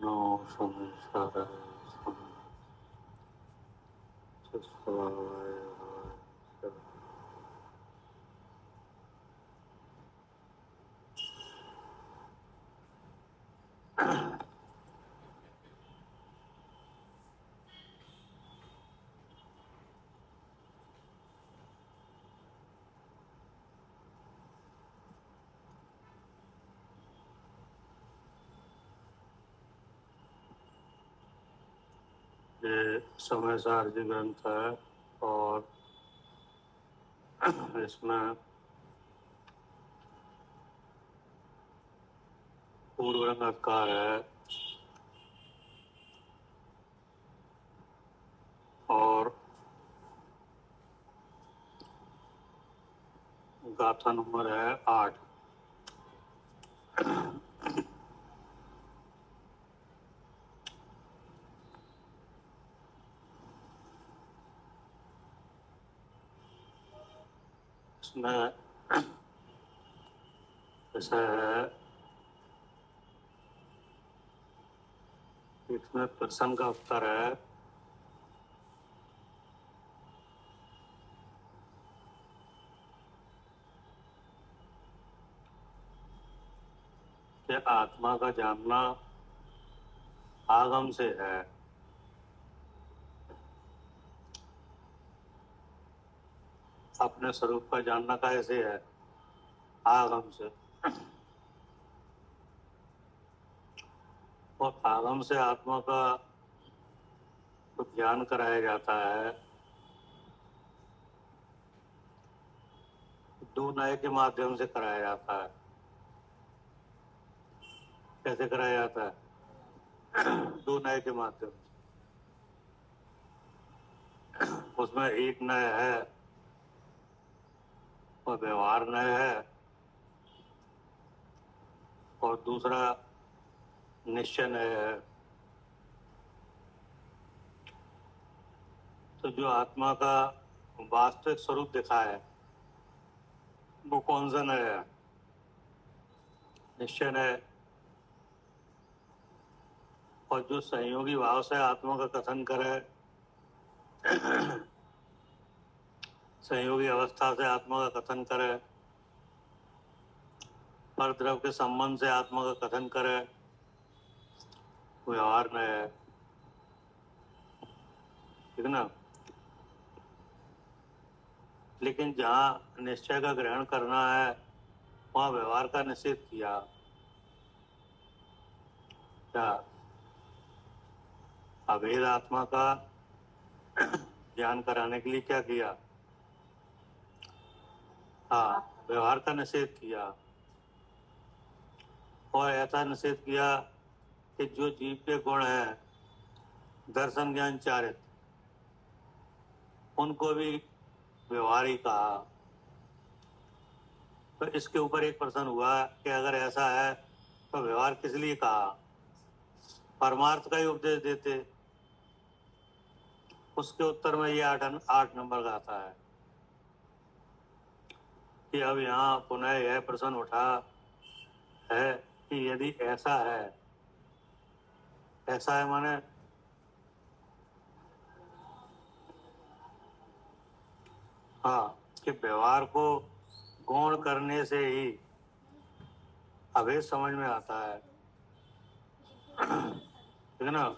No संसाराय स्वभावाय ये समय सारजी ग्रंथ है और इसमें पूर्व रंगकार है और गाथा नंबर है 8। इसमें ऐसा है, इसमें प्रश्न का उत्तर है कि आत्मा का जानना आगम से है। अपने स्वरूप का जानना कैसे है? आगम से। और आगम से आत्मा का तो ज्ञान कराया जाता है दो नए के माध्यम से कराया जाता है। कैसे कराया जाता है? दो नए के माध्यम से। उसमें एक नय है और व्यवहार नय है और दूसरा निश्चय नय है। तो जो आत्मा का वास्तविक स्वरूप दिखा है वो कौन सा नय है? निश्चय नय। और जो संयोगी भाव से आत्मा का कथन करे, संयोगी अवस्था से आत्मा का कथन करे, पर द्रव के संबंध से आत्मा का कथन करे, व्यवहार में है। ठीक ना? लेकिन जहाँ निश्चय का ग्रहण करना है वहाँ व्यवहार का निषेध किया। क्या? अभेद आत्मा का ज्ञान कराने के लिए क्या किया? हाँ, व्यवहार का निषेध किया। और ऐसा निषेध किया कि जो जीव के गुण हैं दर्शन ज्ञान चारित, उनको भी व्यवहार ही कहा। तो इसके ऊपर एक प्रश्न हुआ कि अगर ऐसा है तो व्यवहार किस लिए कहा? परमार्थ का ही उपदेश देते। उसके उत्तर में ये 8 नंबर का आता है कि अब यहाँ पुनः यह प्रश्न उठा है कि यदि ऐसा है, ऐसा है माने हाँ, कि व्यवहार को गौण करने से ही अभेद समझ में आता है। ठीक है ना?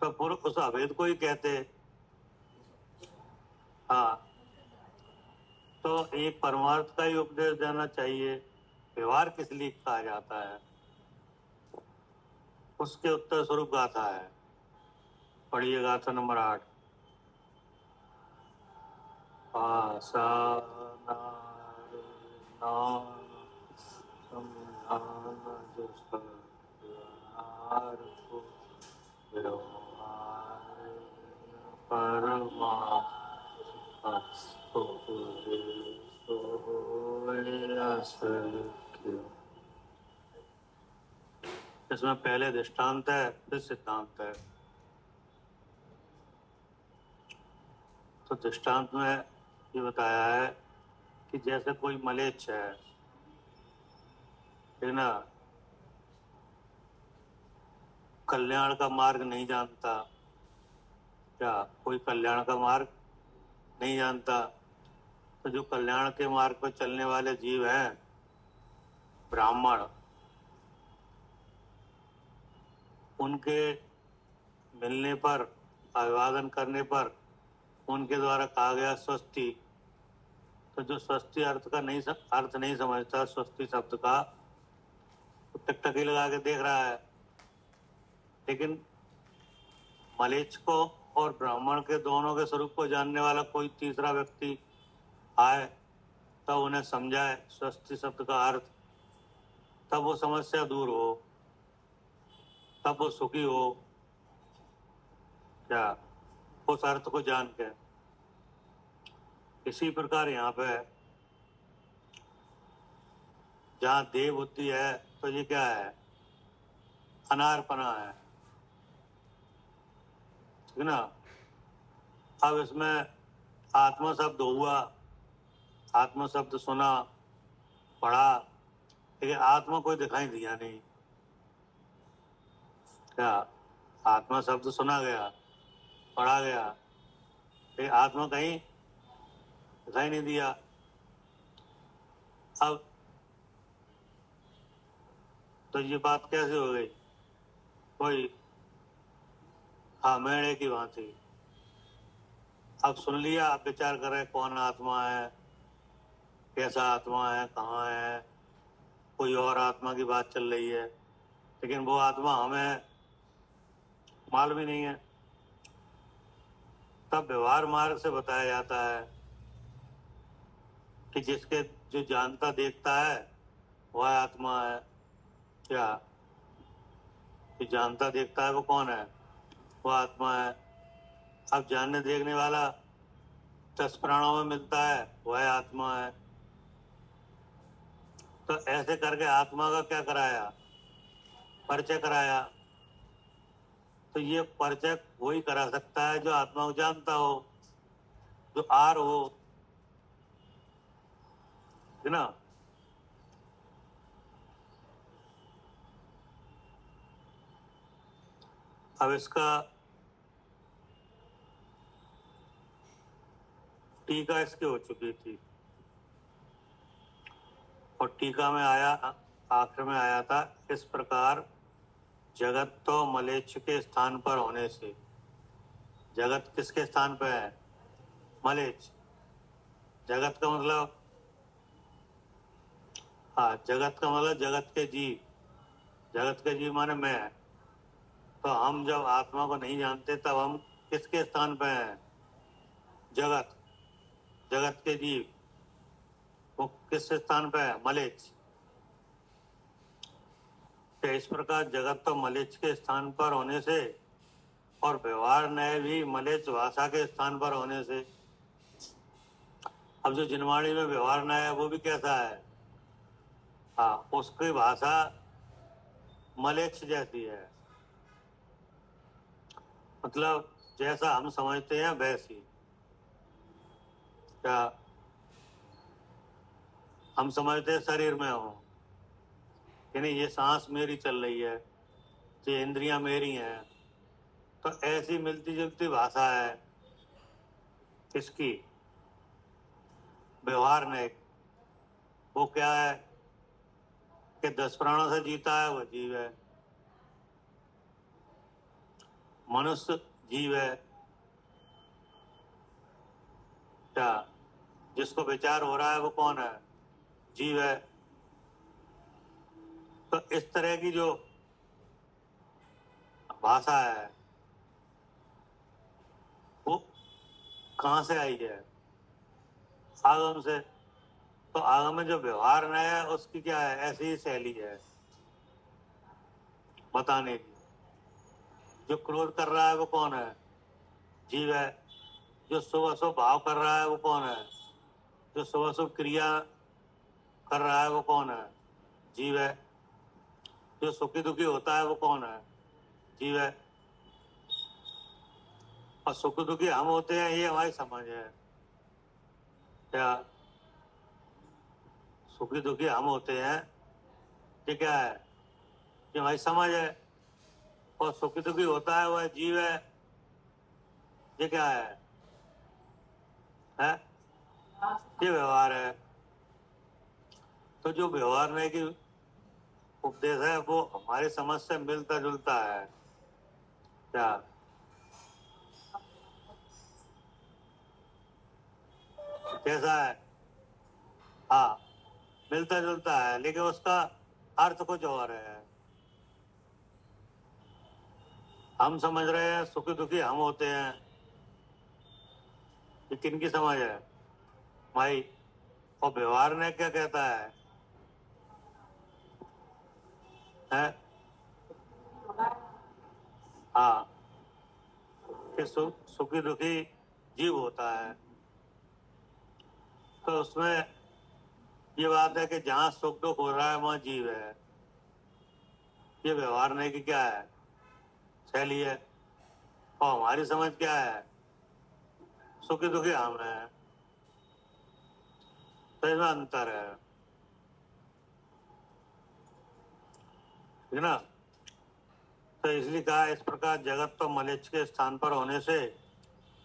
तो पूर्व उस अभेद को ही कहते। हाँ, तो एक परमार्थ का ही उपदेश देना चाहिए, व्यवहार किस लिए कहा जाता है? उसके उत्तर स्वरूप गाथा है। पढ़िए गाथा नंबर 8। इसमें पहले दृष्टांत है फिर सिद्धांत है। तो दृष्टांत में ये बताया है कि जैसे कोई मलेच्छ है, ठीक ना, कल्याण का मार्ग नहीं जानता। क्या कोई कल्याण का मार्ग नहीं जानता? तो जो कल्याण के मार्ग पर चलने वाले जीव हैं, ब्राह्मण, उनके मिलने पर, अभिवादन करने पर उनके द्वारा कहा गया स्वस्ति। तो जो स्वस्ति अर्थ नहीं समझता स्वस्ति शब्द का, तो टकटकी लगा के देख रहा है। लेकिन मलेच्छ को और ब्राह्मण के दोनों के स्वरूप को जानने वाला कोई तीसरा व्यक्ति आए, तब उन्हें समझाए स्वस्ति शब्द का अर्थ, तब वो समस्या दूर हो, तब वो सुखी हो। क्या उस अर्थ को जान के। इसी प्रकार यहाँ पे जहाँ देव बुद्धि है, तो ये क्या है? अनारपना है, ठीक ना। अब इसमें आत्मा शब्द हुआ, आत्मा शब्द सुना, पढ़ा, लेकिन आत्मा कोई दिखाई दिया नहीं। क्या आत्मा शब्द सुना गया, पढ़ा गया, लेकिन आत्मा कहीं दिखाई नहीं दिया। अब तो ये बात कैसे हो गई? कोई मेढ़े की भांति। अब सुन लिया, अब विचार कर रहे कौन आत्मा है, कैसा आत्मा है, कहाँ है, कोई और आत्मा की बात चल रही है, लेकिन वो आत्मा हमें मालूम ही नहीं है। तब व्यवहार मार्ग से बताया जाता है कि जिसके जो जानता देखता है वह आत्मा है। क्या जो जानता देखता है वो कौन है? वो आत्मा है। अब जानने देखने वाला 10 प्राणों में मिलता है, वह आत्मा है। तो ऐसे करके आत्मा का क्या कराया? परिचय कराया। तो ये परिचय वही करा सकता है जो आत्मा को जानता हो, जो आर हो, है ना। अब इसका टीका इसकी हो चुकी थी, और टीका में आया, आखिर में आया था इस प्रकार, जगत तो मलेच्छ के स्थान पर होने से। जगत किसके स्थान पर है? मलेच्छ। जगत का मतलब, जगत का मतलब जगत के जीव। जगत के जीव माने मैं। तो हम जब आत्मा को नहीं जानते तब हम किसके स्थान पर हैं? जगत। जगत के जीव वो किस स्थान पर है? मलेच्छ। तो इस प्रकार जगत तो मलेच्छ के स्थान पर होने से, और व्यवहार न्याय भी मलेच्छ भाषा के स्थान पर होने से। अब जो जिनवाणी में व्यवहार न्याय है वो भी कैसा है? उसकी भाषा मलेच्छ जैसी है, मतलब जैसा हम समझते हैं वैसी। क्या हम समझते हैं शरीर में हो, यानी ये सांस मेरी चल रही है, ये इंद्रियां मेरी हैं, तो ऐसी मिलती जुलती भाषा है इसकी। व्यवहार में वो क्या है कि 10 प्राणों से जीता है, वो जीव है। मनुष्य जीव है। क्या जिसको विचार हो रहा है वो कौन है? जीव है। तो इस तरह की जो भाषा है वो कहाँ से आई है? आगम से। तो आगम में जो व्यवहार न्याय है उसकी क्या है? ऐसी ही शैली है बताने की। जो क्रोध कर रहा है वो कौन है? जीव है। जो शुभ अशुभ भाव कर रहा है वो कौन है? जो शुभ अशुभ क्रिया कर रहा है वो कौन है? जीव है। जो सुखी दुखी होता है वो कौन है? जीव है। और सुख दुखी हम होते हैं, ये हमारी समझ है। क्या सुखी दुखी हम होते हैं, ये क्या है? ये हमारी समझ है। और सुखी दुखी होता है वह जीव है, ये क्या है? ये व्यवहार है। तो जो व्यवहार में की उपदेश है वो हमारी समझ से मिलता जुलता है। क्या? कैसा है? हाँ, मिलता जुलता है, लेकिन उसका अर्थ कुछ और है। हम समझ रहे हैं सुखी दुखी हम होते हैं, ये किनकी समझ है भाई? और व्यवहार ने क्या कहता है? हाँ, कि सुखी दुखी जीव होता है। तो उसमें ये बात है कि जहाँ सुख दुख हो रहा है वहाँ जीव है। ये व्यवहार नहीं कि क्या है? शैली है। और हमारी समझ क्या है? सुखी दुखी हम है। तो इसमें अंतर है, ठीक ना? तो इसलिए कहा इस प्रकार जगत तो मलेच्छ के स्थान पर होने से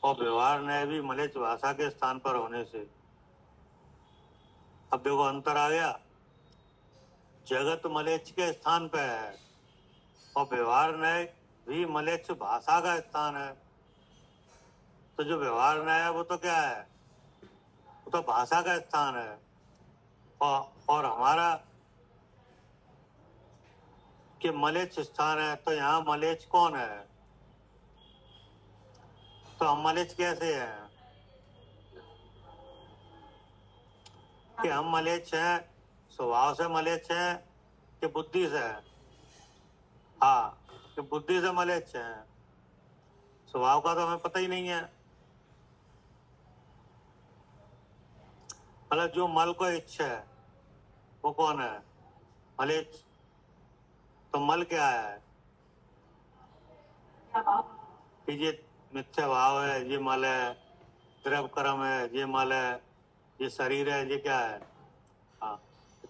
और व्यवहार न्याय भी मलेच्छ भाषा के स्थान पर होने से। अब देखो अंतर आ गया। जगत मलेच्छ के स्थान पे है और व्यवहार न्याय भी मलेच्छ भाषा का स्थान है। तो जो व्यवहार न्याय है वो तो क्या है? वो तो भाषा का स्थान है। और हमारा कि मलेच्छ स्थान है, तो यहाँ मलेच्छ कौन है? तो हम मलेच्छ कैसे हैं? कि हम मलेच्छ हैं स्वभाव से, मलेच्छ हैं कि बुद्धि से? हाँ, कि बुद्धि से मलेच्छ हैं, स्वभाव का तो हमें पता ही नहीं है। मतलब जो मल को इच्छा है वो कौन है? मलेच्छ। तो मल क्या है? कि ये मिथ्या भाव है, ये मल है। द्रव कर्म है, ये मल है। ये शरीर है, ये क्या है? हाँ,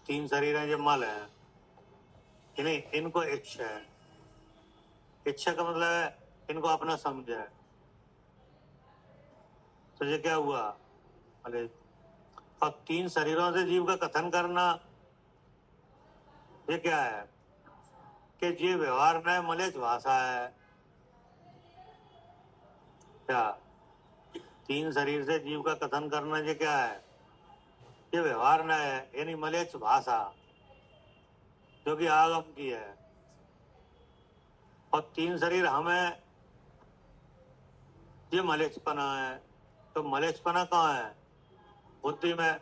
तीन शरीर है, ये मल है। नहीं, इनको इच्छा है। इच्छा का मतलब है इनको अपना समझ है। तो ये क्या हुआ? मलेच्छ। और तीन शरीरों से जीव का कथन करना, ये क्या है? कि ये व्यवहार न मलेच्छ भाषा है। क्या? तीन शरीर से जीव का कथन करना, ये क्या है? ये व्यवहार न है, यानी मलेच्छ भाषा जो कि आगम की है। और तीन शरीर हमें, ये मलेच्छपना है। तो मलेच्छपना कहाँ है? बुद्धि में।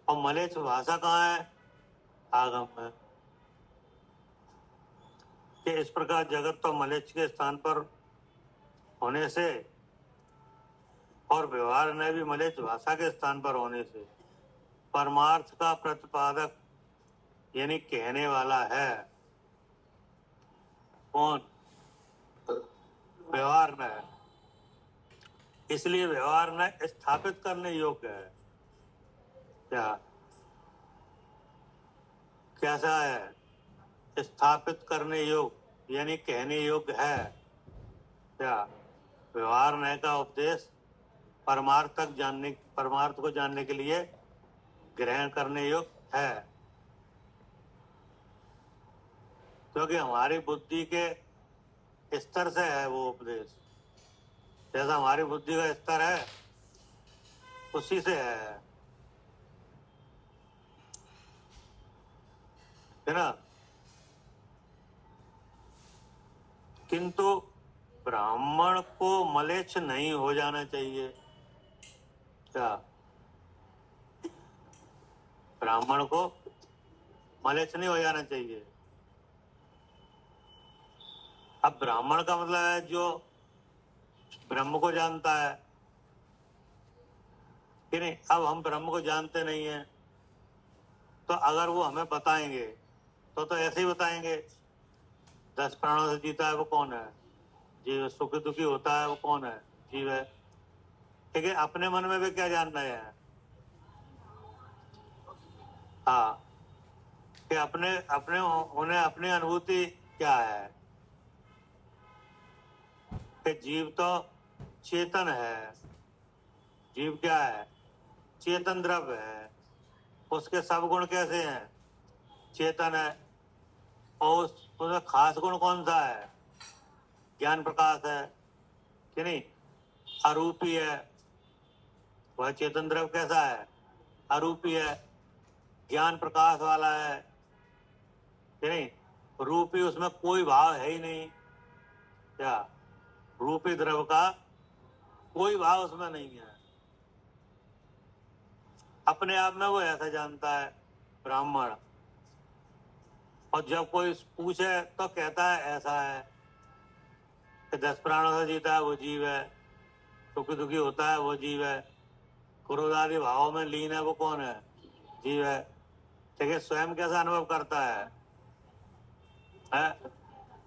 और मलेच्छ भाषा कहाँ है? आगम में। कि इस प्रकार जगत तो मलेच्छ के स्थान पर होने से और व्यवहार ने भी मलेच्छ भाषा के स्थान पर होने से परमार्थ का प्रतिपादक यानी कहने वाला है कौन? व्यवहार में है। इसलिए व्यवहार ने स्थापित करने योग्य है। क्या? कैसा है? स्थापित करने योग्य यानी कहने योग्य है। क्या? व्यवहार न्याय का उपदेश परमार्थ को जानने के लिए ग्रहण करने योग्य है, क्योंकि हमारी बुद्धि के स्तर से है वो उपदेश। जैसा हमारी बुद्धि का स्तर है उसी से है ना? किंतु ब्राह्मण को मलेच्छ नहीं हो जाना चाहिए। क्या? ब्राह्मण को मलेच्छ नहीं हो जाना चाहिए। अब ब्राह्मण का मतलब है जो ब्रह्म को जानता है कि नहीं। अब हम ब्रह्म को जानते नहीं है, तो अगर वो हमें बताएंगे तो ऐसे ही बताएंगे। 10 प्राणों से जीता है वो कौन है? जीव। सुखी दुखी होता है वो कौन है? जीव है। ठीक है, अपने मन में भी क्या जान रहे हैं? हाँ, कि अपने अपने उन्हें अपनी अनुभूति क्या है? कि जीव तो चेतन है। जीव क्या है? चेतन द्रव्य है। उसके सब गुण कैसे हैं? चेतन है। और उसमें खास गुण कौन सा है? ज्ञान प्रकाश है कि नहीं? अरूपी है। वह चेतन द्रव्य कैसा है? अरूपी है, ज्ञान प्रकाश वाला है कि नहीं? रूपी, उसमें कोई भाव है ही नहीं। क्या? रूपी द्रव्य का कोई भाव उसमें नहीं है। अपने आप में वो ऐसा जानता है ब्राह्मण। और जब कोई पूछे तो कहता है ऐसा है कि 10 प्राणों से जीता है वो जीव है, सुखी दुखी होता है वो जीव है, क्रोध आदि भावों में लीन है वो कौन है? जीव है। लेकिन स्वयं कैसा अनुभव करता है?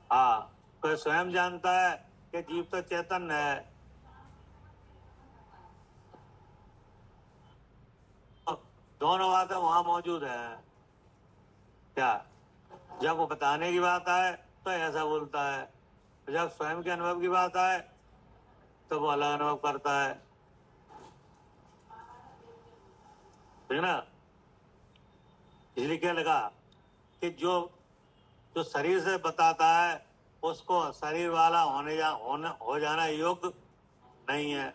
हाँ, तो स्वयं जानता है कि जीव तो चैतन्य है। दोनों बातें वहां मौजूद है। क्या? जब वो बताने की बात आए तो ऐसा बोलता है, जब स्वयं के अनुभव की बात आए तो वो अलग अनुभव करता है। ठीक ना? इसलिए क्या लगा कि जो जो शरीर से बताता है उसको शरीर वाला हो जाना योग्य नहीं है,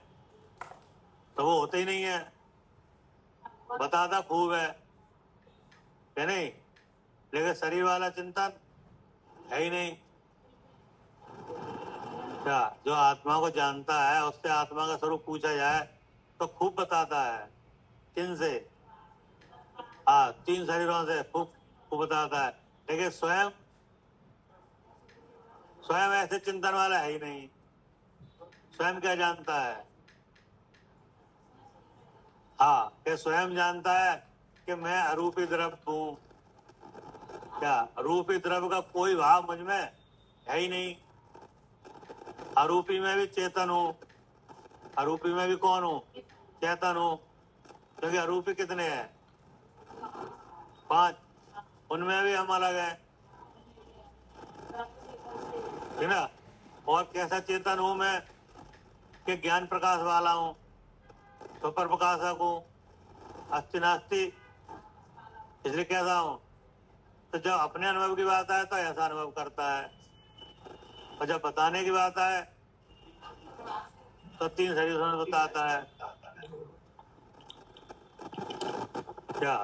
तो वो होते ही नहीं है। बताता खूब है नहीं, लेकिन शरीर वाला चिंतन है ही नहीं। क्या? जो आत्मा को जानता है उससे आत्मा का स्वरूप पूछा जाए तो खूब बताता है। किन से? हाँ, 3 शरीरों से खूब खूब बताता है, लेकिन स्वयं ऐसे चिंतन वाला है ही नहीं। स्वयं क्या जानता है? हाँ, कि स्वयं जानता है कि मैं अरूपी द्रव्य हूं। क्या? रूपी द्रव्य का कोई भाव मुझ में है ही नहीं। अरूपी में भी चेतन हूं। अरूपी में भी कौन हूं? चेतन हूं। क्योंकि अरूपी कितने हैं? 5। उनमें भी हम अलग हैं, ठीक ना? और कैसा चेतन हूं मैं? कि ज्ञान प्रकाश वाला हूं, सुपर प्रकाशक हूं, अस्ति नास्ति। इसलिए कैसा हूं? तो जब अपने अनुभव की बात आए तो ऐसा अनुभव करता है, और जब बताने की बात आए तो 3 शरीरों में बताता है। क्या?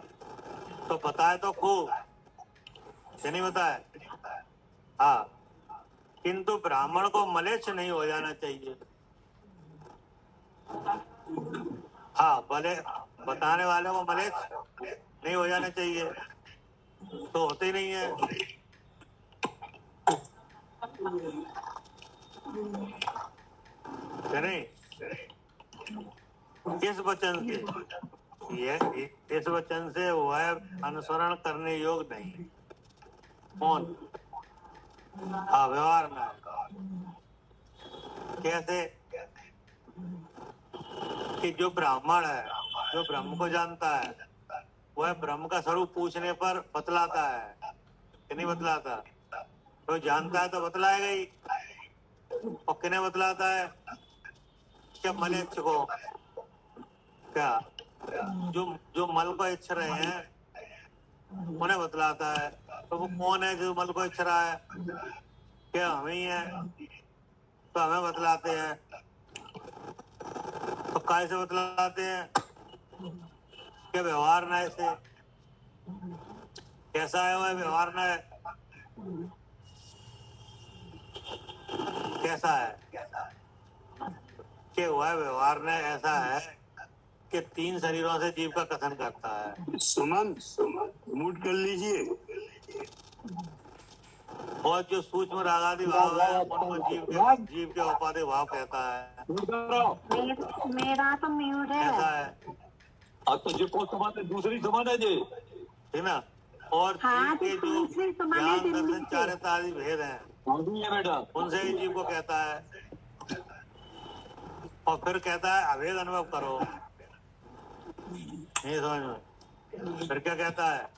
तो बताए तो खूब, क्या नहीं बताए? हाँ, किंतु ब्राह्मण को मलेच्छ नहीं हो जाना चाहिए। हाँ, भले बताने वाले को मलेच्छ नहीं हो जाना चाहिए, तो होते ही नहीं है। नहीं, इस वचन से इस वचन से वह अनुसरण करने योग्य नहीं। कौन? हाँ, व्यवहार में। कैसे? कि जो ब्राह्मण है, जो ब्रह्म को जानता है, वह ब्रह्म का स्वरूप पूछने पर बतलाता है कि नहीं बतलाता? तो जानता है तो बतलाएगा ही। और किन्हें बतलाता है? क्या? मलेच्छ को। क्या? जो मल को इच्छ रहे हैं उन्हें बतलाता है। तो वो कौन है जो मल को इच्छ रहा है? क्या? हम ही है, तो हमें बतलाते हैं। तो काय से बतलाते हैं? क्या? व्यवहार न्याय से। कैसा है वह व्यवहार न्याय? कैसा है? कि वह व्यवहार न्याय ऐसा है कि 3 शरीरों से जीव का कथन करता है। सुमन, मूड कर लीजिए। और जो सूक्ष्म रागादि भाव है उनको जीव के उपाधि भाव कहता है। मेरा तो म्यूट है। ऐसा है। अब तो जो को समान है, दूसरी समान है जी, ठीक ना? और हाँ, जीव के जो ज्ञान दर्शन चारित्र आदि भेद हैं बेटा उनसे ही जीव को कहता है। और फिर कहता है अभेद अनुभव करो। नहीं समझ में? फिर क्या कहता है?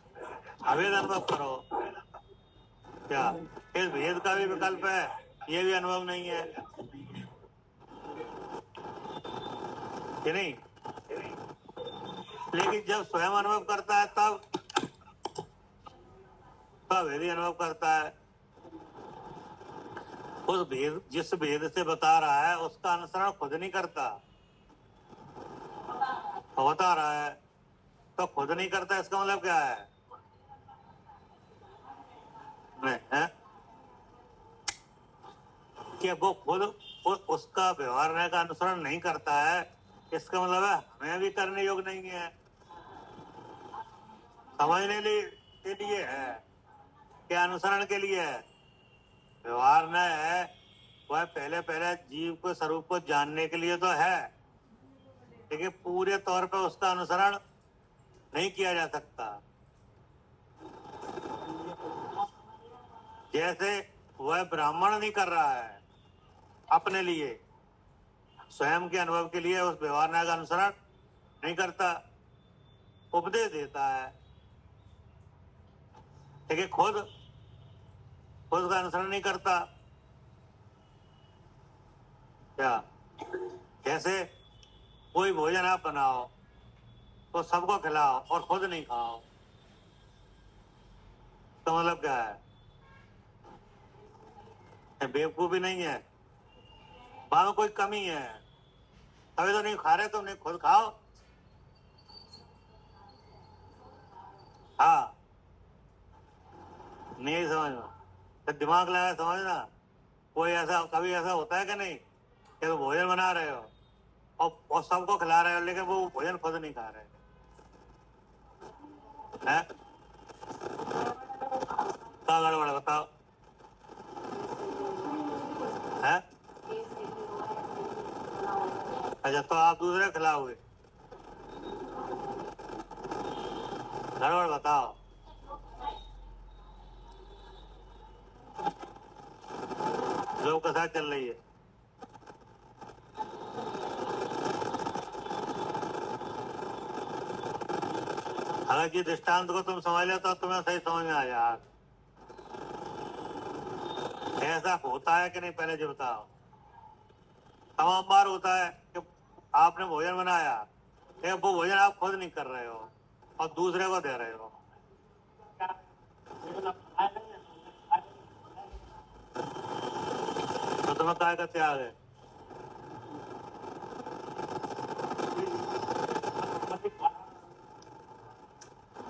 अभेद अनुभव करो। क्या? इस भेद का भी विकल्प है, ये भी अनुभव नहीं है। कि नहीं? लेकिन जब स्वयं अनुभव करता है तब भेद अनुभव करता है। उस भेद, जिस भेद से बता रहा है उसका अनुसरण खुद नहीं करता, बता रहा है तो खुद नहीं करता, इसका मतलब क्या है? नहीं है कि वो खुद उसका व्यवहार का अनुसरण नहीं करता है, इसका मतलब है हमें भी करने योग्य नहीं है, समझने के लिए है, क्या अनुसरण के लिए है? व्यवहार न है वह पहले पहले जीव को स्वरूप को जानने के लिए तो है, लेकिन पूरे तौर पर उसका अनुसरण नहीं किया जा सकता। जैसे वह ब्राह्मण नहीं कर रहा है अपने लिए, स्वयं के अनुभव के लिए उस व्यवहार का अनुसरण नहीं करता, उपदेश देता है, लेकिन खुद का अनुसरण नहीं करता। क्या? जैसे कोई भोजन आप बनाओ तो सबको खिलाओ और खुद नहीं खाओ, तो मतलब क्या है? बेवकूफी नहीं है, वहां कोई कमी है, अभी तो नहीं खा रहे, तुम नहीं खुद खाओ। हाँ, नहीं समझना तो दिमाग लगा समझना। कोई ऐसा कभी ऐसा होता है कि नहीं कि तो भोजन बना रहे हो और सबको खिला रहे हो, लेकिन वो भोजन खुद नहीं खा रहे हैं? क्या गड़बड़ बताओ है? अच्छा, तो आप दूसरे खिलाओगे, गड़बड़ बताओ। लोग के साथ चल रही है। अगर ये दृष्टांत को तुम समझ लो तो तुम्हें सही समझ में आ यार, ऐसा होता है कि नहीं? पहले जो बताओ, तमाम बार होता है कि आपने भोजन बनाया, वो भोजन आप खुद नहीं कर रहे हो और दूसरे को दे रहे हो, तो तुम्हें काय का त्याग है?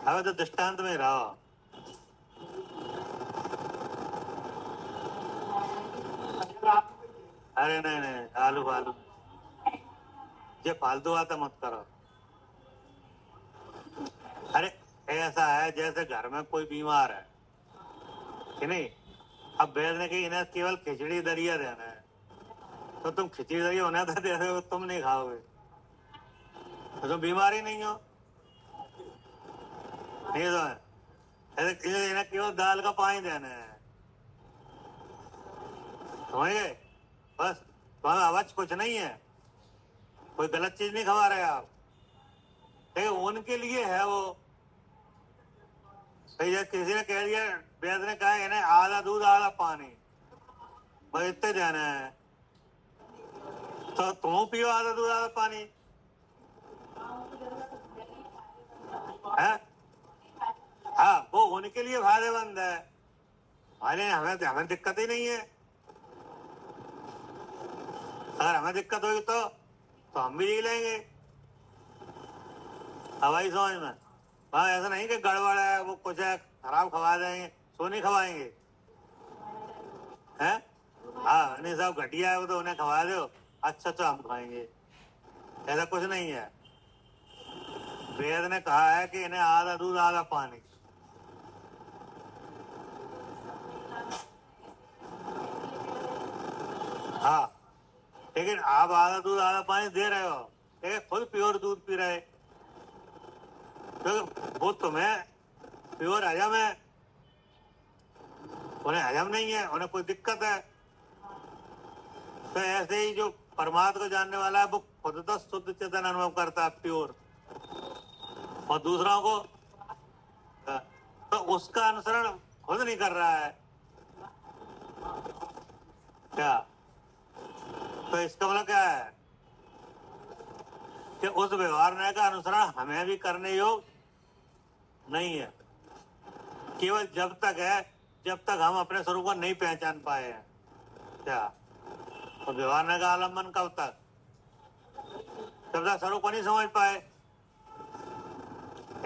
अगर तो दृष्टांत में रहो। अरे नहीं नहीं, आलू फालू ये फालतू बातें मत करो। अरे ऐसा है जैसे घर में कोई बीमार है कि नहीं, अब वैद्य ने कही इन्हें केवल खिचड़ी दरिया देना है, तो तुम खिचड़ी दरिया होने तो दे रहे हो, तुम नहीं खाओगे तो तुम बीमार ही नहीं हो। नहीं तो ऐसे इन्हें केवल दाल का पानी देना है, समझ गए? बस तुम्हारा आवाज कुछ नहीं है, कोई गलत चीज नहीं खवा रहे आप, लेकिन उनके लिए है वो। किसी ने कह दिया, वैद्य ने कहा इन्हें आधा दूध आधा पानी, बस इतने देना है, तो तुम पियो आधा दूध आधा पानी है। हाँ, वो उनके लिए फायदेमंद है, हमें दिक्कत ही नहीं है। अगर हमें दिक्कत होगी तो हम भी जी लेंगे। हवाई समझ में हाँ, ऐसा नहीं कि गड़बड़ है, वो कुछ है खराब खवा देंगे, सो नहीं खवाएंगे हैं? हाँ, नहीं साहब घटिया है वो, तो उन्हें खवा दो, अच्छा तो हम खाएंगे, ऐसा कुछ नहीं है। वेद ने कहा है कि इन्हें आधा दूध आधा पानी, हाँ, लेकिन आप आधा दूध आधा पानी दे रहे हो, लेकिन खुद प्योर दूध पी रहे, तो वो तुम्हें प्योर हजम है, उन्हें हजम नहीं है, उन्हें कोई दिक्कत है। तो ऐसे ही जो परमात्मा को जानने वाला है वो खुद तो शुद्ध चेतन अनुभव करता है प्योर, और दूसरों को तो उसका अनुसरण खुद नहीं कर रहा है क्या? तो इसका मतलब क्या है? कि उस व्यवहार न्याय का अनुसरण हमें भी करने योग्य नहीं है। केवल जब तक है जब तक हम अपने स्वरूप को नहीं पहचान पाए हैं। क्या? तो व्यवहार न्याय का आलम्बन कब तक? जब तक स्वरूप को नहीं समझ पाए।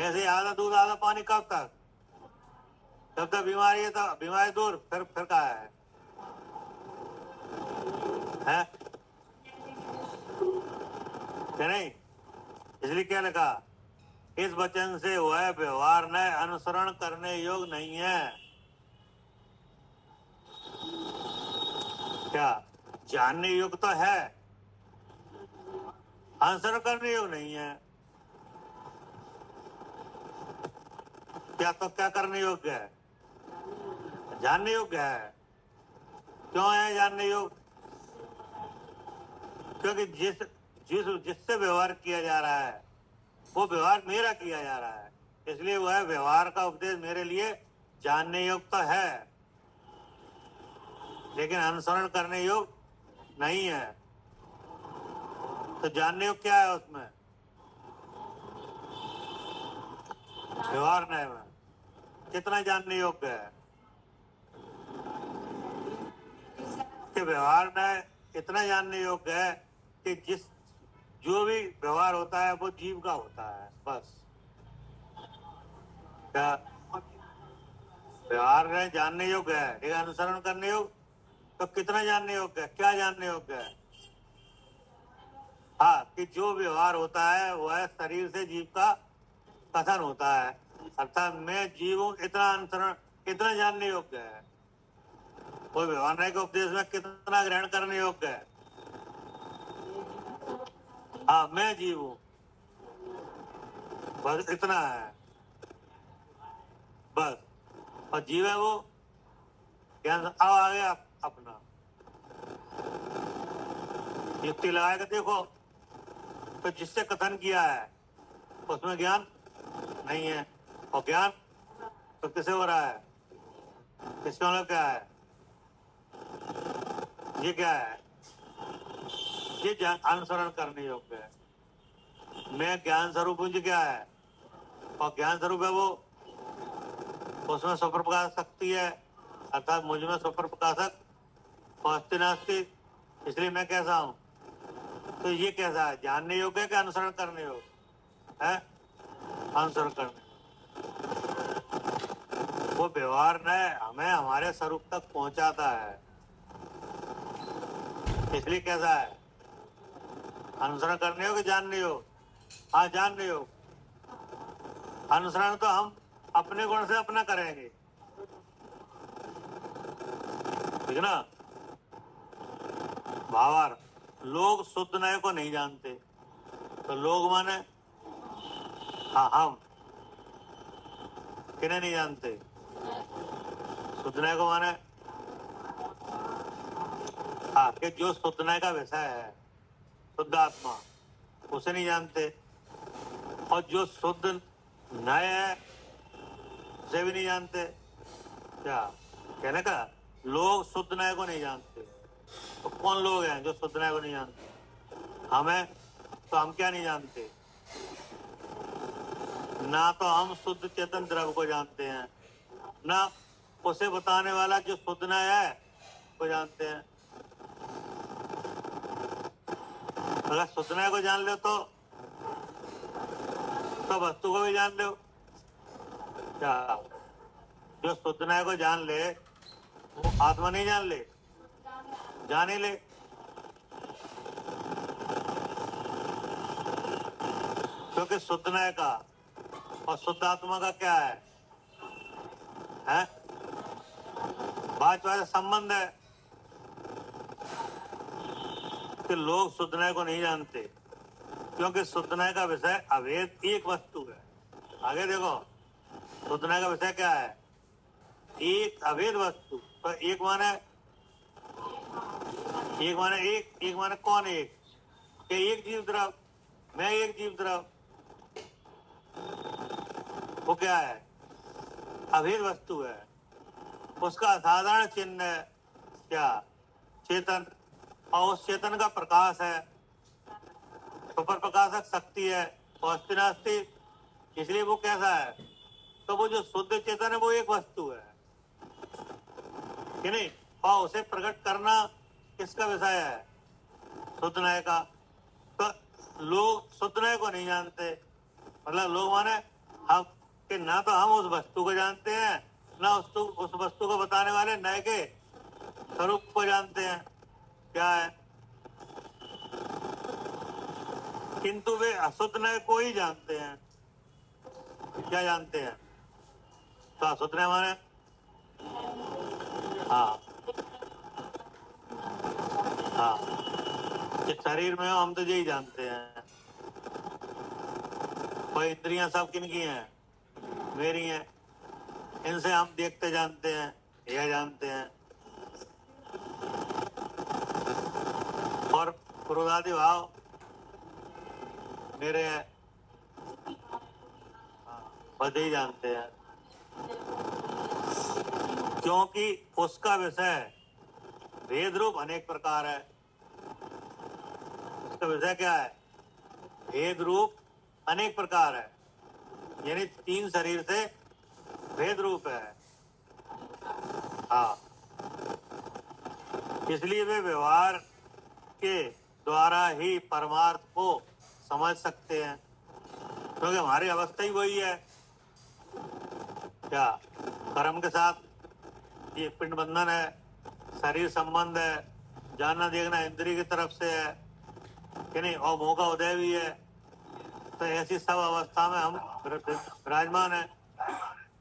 ऐसे आधा दूध आधा पानी कब तक? जब तक बीमारी है तो बीमारी दूर, फिर कहा है कि नहीं? इसलिए क्या लिखा? इस वचन से वह व्यवहार न्याय अनुसरण करने योग्य नहीं है। क्या? जानने योग्य तो है, अनुसरण करने योग्य नहीं है। क्या? तो क्या करने योग्य है? जानने योग्य है। क्यों है जानने योग्य? क्योंकि जिससे व्यवहार किया जा रहा है वो व्यवहार मेरा किया जा रहा है, इसलिए वह व्यवहार का उपदेश मेरे लिए जानने योग्य तो है, लेकिन अनुसरण करने योग्य नहीं है। तो जानने योग्य क्या है उसमें? व्यवहार न्याय में कितना जानने योग्य है कि व्यवहार न्याय इतना जानने योग्य है कि जो भी व्यवहार होता है वो जीव का होता है, बस। क्या? व्यवहार न्याय जानने योग्य है, लेकिन अनुसरण करने योग्य तो कितना जानने योग्य है? क्या जानने योग्य है? हाँ, कि जो व्यवहार होता है वह शरीर से जीव का कथन होता है, अर्थात मैं जीव हूं, इतना अनुसरण कितना जानने योग्य है। कोई व्यवहार न्याय के उपदेश में कितना ग्रहण करने योग्य है? हाँ, मैं जीव हूं, बस इतना है, बस। और जीव है वो ज्ञान। अब आ गया अपना युक्ति लगाएगा, देखो तो जिससे कथन किया है उसमें ज्ञान नहीं है, और ज्ञान तो किसे हो रहा है? किसका मतलब क्या है? ये क्या है? ये अनुसरण करने योग्य है। मैं ज्ञान स्वरूप मुझे क्या है? और ज्ञान स्वरूप है वो, उसमें स्वप्रकाश शक्ति है, अर्थात मुझ में स्वप्रकाशक अस्ति नास्ति, इसलिए मैं कैसा हूं। तो ये कैसा है? जानने योग्य है कि अनुसरण करने योग्य है? अनुसरण करने। वो व्यवहार न्याय हमें हमारे स्वरूप तक पहुंचाता है, इसलिए कैसा है? अनुसरण करने हो कि जानने हो? हाँ, जानने हो। अनुसरण तो हम अपने गुण से अपना करेंगे, ठीक है ना? भावार लोग शुद्ध न्याय को नहीं जानते, तो लोग माने हाँ, हम किन्हें नहीं जानते? शुद्ध न्याय को माने हाँ, कि जो शुद्ध न्याय का विषय है, शुद्ध आत्मा, उसे नहीं जानते। और जो शुद्ध न्याय है उसे भी नहीं जानते। क्या कहने का? लोग शुद्ध न्याय को नहीं जानते। तो कौन लोग हैं जो शुद्ध न्याय को नहीं जानते? हमें तो हम क्या नहीं जानते? ना तो हम शुद्ध चेतन द्रव्य को जानते हैं, ना उसे बताने वाला जो शुद्ध न्याय है को जानते हैं। अगर शुद्ध न्याय को जान लो तो वस्तु को भी जान लो। क्या? जो शुद्ध न्याय को जान ले वो आत्मा नहीं जान ले? जान ही ले। क्योंकि शुद्ध न्याय का और शुद्ध आत्मा का क्या है? भाजपा संबंध है कि लोग शुद्ध न्याय को नहीं जानते, क्योंकि शुद्ध न्याय का विषय अभेद एक वस्तु है। आगे देखो, शुद्ध न्याय का विषय क्या है? एक अभेद वस्तु। तो एक माने एक माने कौन? एक जीव द्रव, मैं एक जीव द्रव, वो क्या है? अभेद वस्तु है। उसका असाधारण चिन्ह है क्या? चेतन, और उस चेतन का प्रकाश है सुपर प्रकाशक शक्ति है और अस्ति नास्ति, इसलिए वो कैसा है? तो वो जो शुद्ध चेतन है वो एक वस्तु है कि नहीं, और उसे प्रकट करना किसका विषय है? शुद्ध न्याय का। तो लोग शुद्ध न्याय को नहीं जानते, मतलब लोग माने हम कि ना तो हम उस वस्तु को जानते हैं, ना उस वस्तु को बताने वाले न्याय के स्वरूप को जानते हैं क्या है, किंतु वे अशुद्ध न्याय को ही जानते हैं। क्या जानते हैं? तो अशुद्ध न्याय माने हाँ हाँ, कि शरीर में हम तो यही जानते हैं। और इंद्रियां सब किनकी हैं? मेरी हैं। इनसे हम देखते जानते हैं, यह जानते हैं। और क्रोधादि भाव मेरे हैं, बस यही जानते हैं, क्योंकि उसका विषय भेद रूप अनेक प्रकार है। उसका विषय क्या है? भेद रूप अनेक प्रकार है, यानी 3 शरीर से भेद रूप है। हाँ, इसलिए वे व्यवहार के द्वारा ही परमार्थ को समझ सकते हैं, क्योंकि हमारी अवस्था ही वही है। क्या? कर्म के साथ ये पिंड बंधन है, शरीर संबंध है, जानना देखना इंद्रिय की तरफ से है कि नहीं, और मोह का उदय भी है। तो ऐसी सब अवस्था में हम विराजमान है।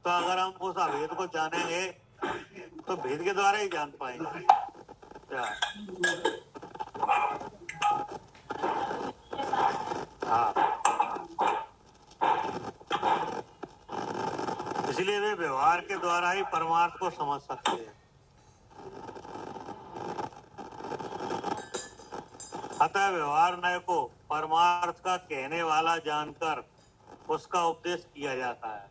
तो अगर हम उस अभेद को जानेंगे तो भेद के द्वारा ही जान पाएंगे। क्या? हाँ, इसलिए वे व्यवहार के द्वारा ही परमार्थ को समझ सकते हैं। अतः व्यवहार न्याय को परमार्थ का कहने वाला जानकर उसका उपदेश किया जाता है।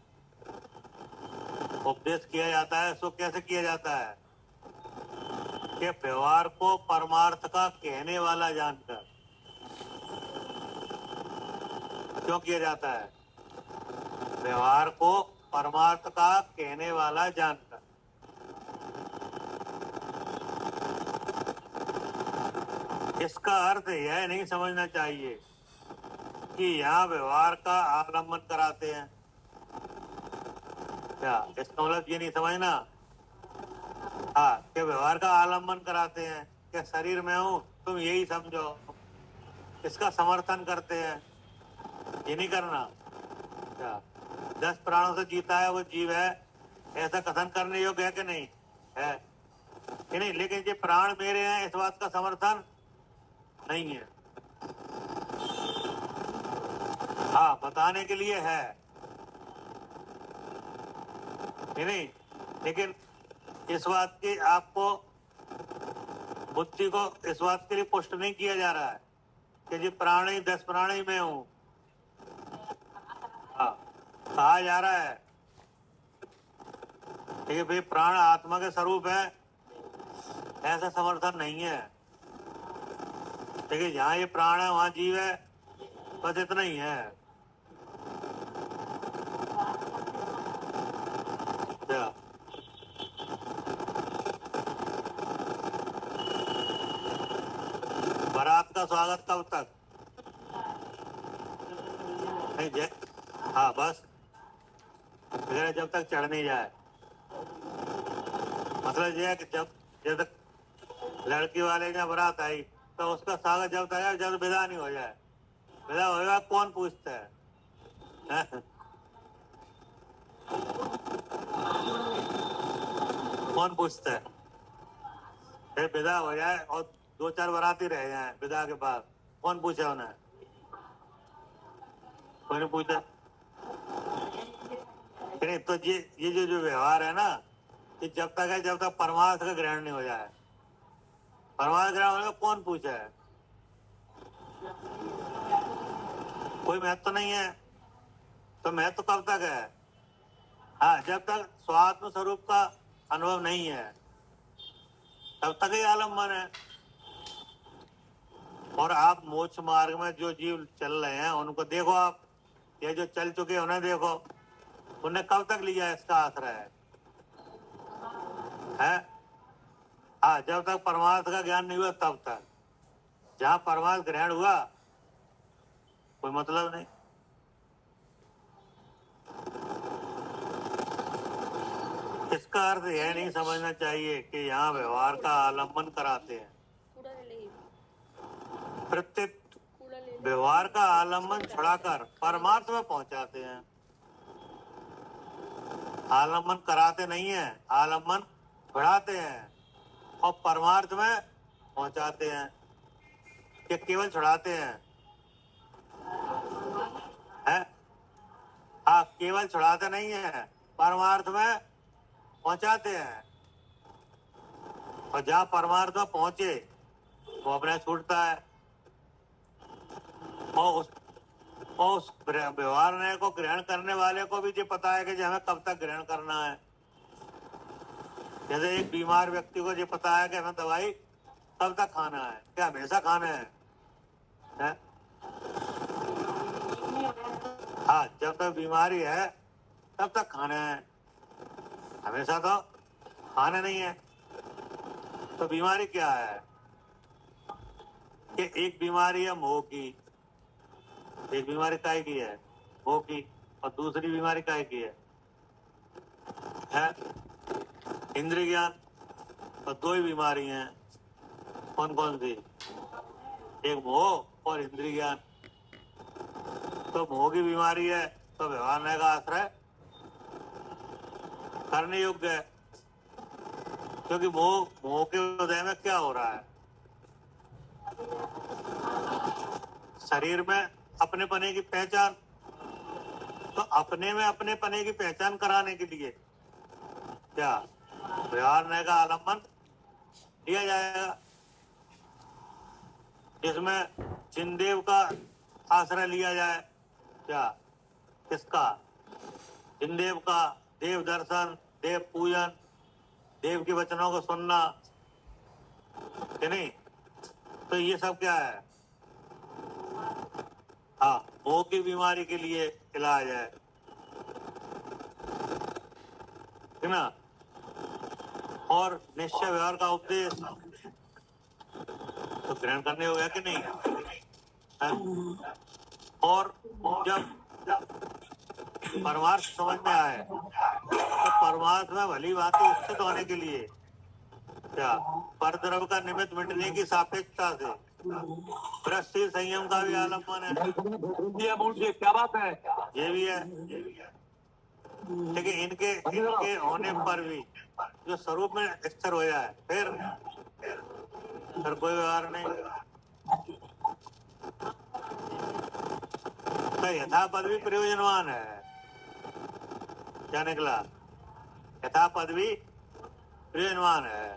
उपदेश किया जाता है, सो कैसे किया जाता है? कि व्यवहार को परमार्थ का कहने वाला जानकर। क्यों किया जाता है? व्यवहार को परमार्थ का कहने वाला जानकर। इसका अर्थ यह नहीं समझना चाहिए कि यहाँ व्यवहार का आलम्बन कराते हैं। क्या? इसका मतलब ये नहीं समझना हाँ कि व्यवहार का आलम्बन कराते हैं, कि शरीर में हूँ तुम यही समझो, इसका समर्थन करते हैं। ये नहीं करना। क्या? 10 प्राणों से जीता है वो जीव है, ऐसा कथन करने योग्य है कि नहीं है? कि नहीं, लेकिन ये प्राण मेरे हैं इस बात का समर्थन नहीं है। हाँ, बताने के लिए है कि नहीं, लेकिन इस बात की आपको बुद्धि को इस बात के लिए पुष्ट नहीं किया जा रहा है कि जी प्राणी 10 प्राणी में हूं। हाँ, कहा जा रहा है कि भाई प्राण आत्मा के स्वरूप है, ऐसा समर्थन नहीं है। देखिए जहाँ ये प्राण है वहां जीव है, बस इतना ही है। क्या? बारात का स्वागत कब तक? नहीं जय, हाँ बस जब तक चढ़ नहीं जाए। मतलब ये है कि जब तक लड़की वाले ने बारात आई तो उसका स्वागत जब तक है जब विदा नहीं हो जाए। विदा होगा कौन पूछता है? कौन पूछता है? फिर विदा हो जाए और 2-4 बाराती रह जाए विदा के बाद, कौन पूछे उन्हें? कोई नहीं पूछा। नहीं, तो ये जो व्यवहार है ना, ये जब तक है जब तक परमार्थ का ग्रहण नहीं हो जाए। परमार्थ ग्रहण होने का कौन पूछा है? कोई महत्व तो नहीं है। तो महत्व कब तक है? हाँ, जब तक स्वात्म स्वरूप का अनुभव नहीं है तब तक ही आलम्बन है। और आप मोक्ष मार्ग में जो जीव चल रहे हैं उनको देखो, आप ये जो चल चुके हैं उन्हें देखो, उन्हें कब तक लिया इसका आश्रय है? हाँ, जब तक परमार्थ का ज्ञान नहीं हुआ तब तक। जहां परमार्थ ग्रहण हुआ कोई मतलब नहीं। इसका अर्थ यह नहीं समझना चाहिए कि यहाँ व्यवहार का आलम्बन कराते हैं। प्रत्येक व्यवहार का आलम्बन छुड़ाकर परमार्थ में पहुंचाते हैं। आलम्बन कराते नहीं है, आलम्बन छुड़ाते हैं और परमार्थ में पहुंचाते हैं। कि केवल छुड़ाते हैं? हाँ, केवल छुड़ाते नहीं है, परमार्थ में पहुंचाते हैं। और जहां परमार्थ में पहुंचे वो अपने छूटता है। और उस व्यवहार न्याय को ग्रहण करने वाले को भी ये पता है कि हमें कब तक ग्रहण करना है। जैसे एक बीमार व्यक्ति को ये पता है कि हमें दवाई कब तक खाना है, क्या हमेशा खाना है? हाँ, जब तक बीमारी है तब तक खाना है, हमेशा तो खाना नहीं है। तो बीमारी क्या है? कि एक बीमारी है मोह की, एक बीमारी काय की है? मोह की। और दूसरी बीमारी काय की है? इंद्रिय ज्ञान। तो दो ही बीमारी हैं। कौन कौन सी? एक मोह और इंद्रिय ज्ञान। तो मोह की बीमारी है तो व्यवहार न्याय का आश्रय करने योग्य है, क्योंकि मोह के हृदय में क्या हो रहा है? शरीर में अपने पने की पहचान। तो अपने में अपने पने की पहचान कराने के लिए क्या व्यवहार न्याय का आलम्बन लिया जाएगा, जिसमें जिनदेव का आश्रय लिया जाए। क्या? किसका? जिनदेव का। देव दर्शन, देव पूजन, देव के वचनों को सुनना, कि नहीं? तो ये सब क्या है? हाँ, मोह की बीमारी के लिए इलाज है ना। और निश्चय व्यवहार का उपदेश तो ग्रहण करने हो गया कि नहीं है? और जब परमार्थ समझ में आए तो परमार्थ में भली बातें स्थित होने के लिए क्या परद्रव्य का निमित्त मिटने की सापेक्षता से वृत्ति संयम का भी आलम्बन है। क्या बात है? ये भी है। लेकिन इनके होने पर भी जो स्वरूप में स्थिर हो जाए फिर कोई व्यवहार नहीं। तो यथापद भी प्रयोजनवान है। क्या निकला? यथापद भी प्रयोजनवान है,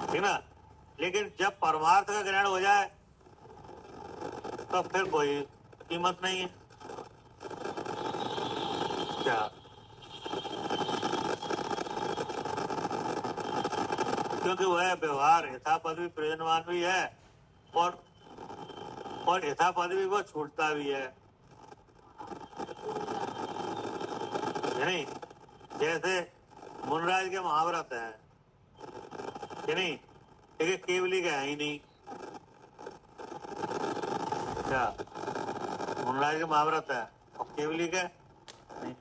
ठीक ना। लेकिन जब परमार्थ का ग्रहण हो जाए तो फिर कोई कीमत नहीं है। क्या? क्योंकि वह व्यवहार यथापद भी प्रयोजनवान भी है और यथापद भी वो छूटता भी है, नहीं? जैसे मुनराज के महाव्रत है कि नहीं, लेकिन केवली का है ही नहीं। क्या? मुनराज के महाव्रत है और केवली के नहीं,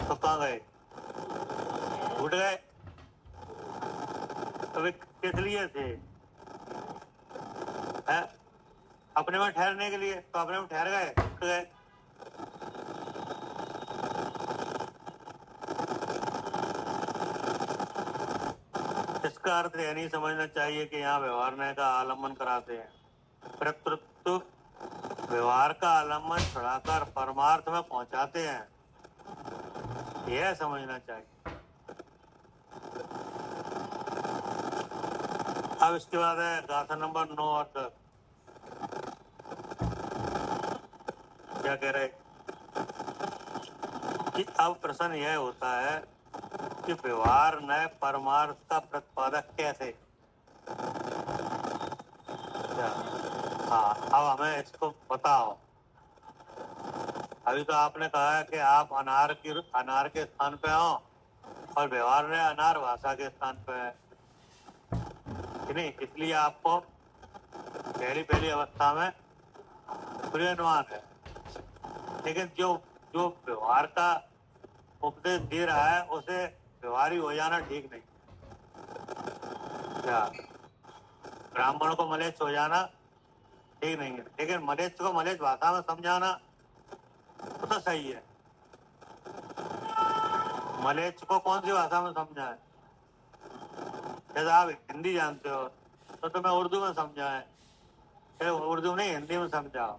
तो कहाँ गए? उठ गए। तो वे किस लिए थे? अपने में ठहरने के लिए, तो अपने में ठहर गए, उठ गए। इसका अर्थ यह नहीं समझना चाहिए कि यहाँ व्यवहार न्याय का आलम्बन कराते हैं। प्रकृति व्यवहार का आलम्बन छुड़ाकर परमार्थ में पहुंचाते हैं, यह समझना चाहिए। अब इसके बाद है गाथा नंबर 9 और 10। क्या कह रहे कि अब प्रश्न यह होता है कि व्यवहार न्याय परमार्थ का प्रतिपादक कैसे? हाँ, अब हमें इसको बताओ। अभी तो आपने कहा है कि आप अनार के स्थान पे हो और व्यवहार में अनार भाषा के स्थान पे है कि नहीं, इसलिए आपको पहली अवस्था में प्रियनुमान है। लेकिन जो जो व्यवहार का उपदेश दे रहा है उसे व्यवहारी हो जाना ठीक नहीं। क्या ब्राह्मण को मलेच्छ हो जाना ठीक नहीं है, लेकिन मलेच्छ को मलेच्छ भाषा में समझाना तो सही है। मलेच्छ को कौन सी भाषा में समझाए? जैसे आप हिंदी जानते हो तो तुम्हें उर्दू में समझाए, उर्दू नहीं हिंदी में समझाओ,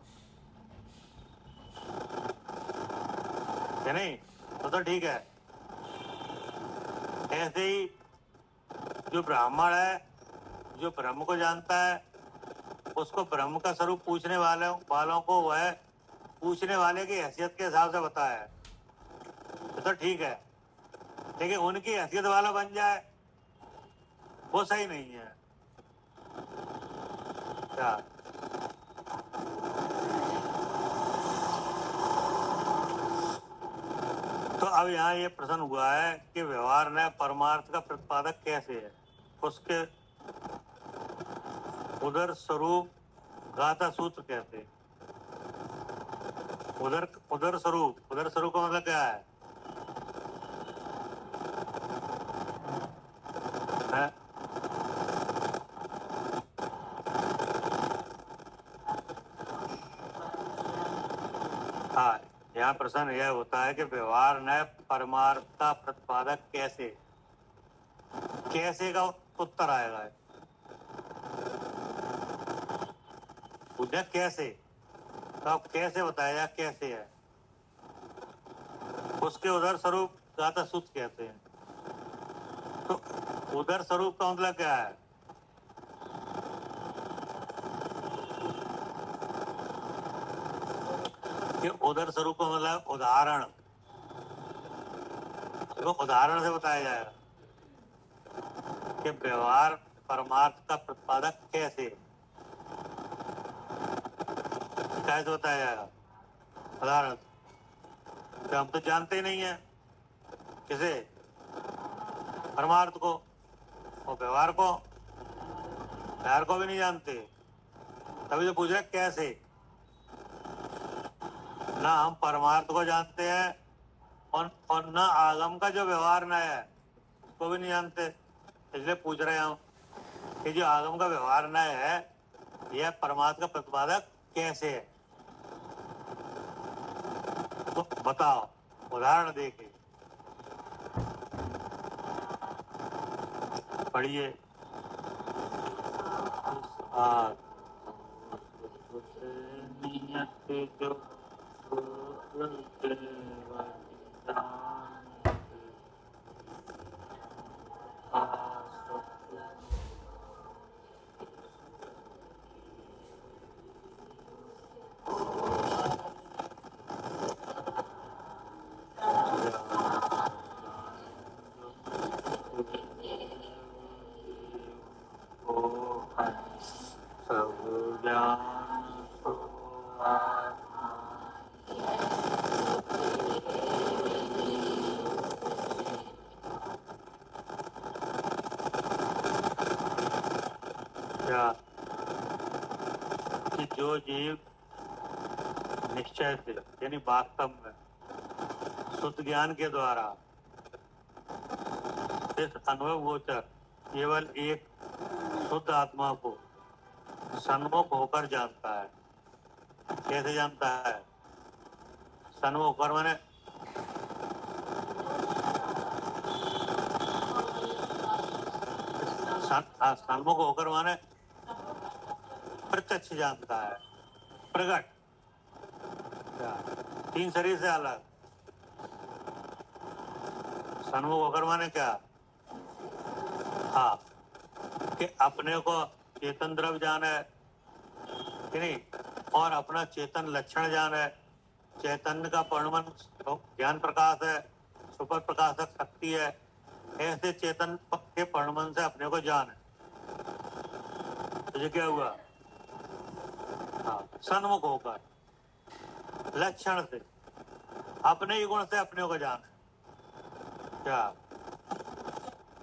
नहीं तो ठीक है। ऐसे ही जो ब्राह्मण है, जो ब्रह्म को जानता है, उसको ब्रह्म का स्वरूप पूछने वालों को वह पूछने वाले की हैसियत के हिसाब से बताया है तो ठीक है। लेकिन उनकी हैसियत वाला बन जाए वो सही नहीं है। क्या तो अब यहाँ ये प्रश्न हुआ है कि व्यवहार ने परमार्थ का प्रतिपादक कैसे है, उसके उदर स्वरूप गाथा सूत्र कहते हैं। उदर स्वरूप का मतलब क्या है? हाँ, यहाँ प्रश्न यह होता है कि व्यवहार ने परमार्थ का प्रतिपादक कैसे का उत्तर आएगा। पूछा कैसे, तो आप कैसे बताया कैसे है, उसके उदर स्वरूप गाथा सूत्र कहते हैं। तो उदर स्वरूप का मतलब क्या है? कि उदर स्वरूप का मतलब उदाहरण, उदाहरण से बताया जाएगा कि व्यवहार परमार्थ का प्रतिपादक कैसे बताया जाएगा। उदाहरण तो हम तो जानते ही नहीं है किसे, परमार्थ को, और व्यवहार को भी नहीं जानते, तभी तो पूछ रहे कैसे। ना हम परमार्थ को जानते हैं और ना आगम का जो व्यवहार न है उसको भी नहीं जानते, इसलिए पूछ रहे हम कि जो आगम का व्यवहार न है यह परमार्थ का प्रतिपादक कैसे है, तो बताओ उदाहरण देके पढ़िए। कि जो जीव निश्चय से यानी वास्तव में शुद्ध ज्ञान के द्वारा इस अनुभव गोचर केवल एक शुद्ध आत्मा को सन्मुख होकर जानता है। कैसे जानता है? सन्मुख होकर माने सन्मुख होकर माने प्रत्यक्ष जानता है, प्रकट, तीन शरीर से अलग। सन्मुख होकर माने क्या? हाँ, कि अपने को चेतन द्रव्य जान है कि नहीं, और अपना चेतन लक्षण जान है। चैतन्य का परिणमन ज्ञान प्रकाश है, सुपर प्रकाशक शक्ति है, ऐसे चेतन के परिणमन से अपने को जान है। तो ये क्या हुआ? हाँ, सन्मुख होकर, लक्षण से, अपने ही गुण से अपने को जाने। क्या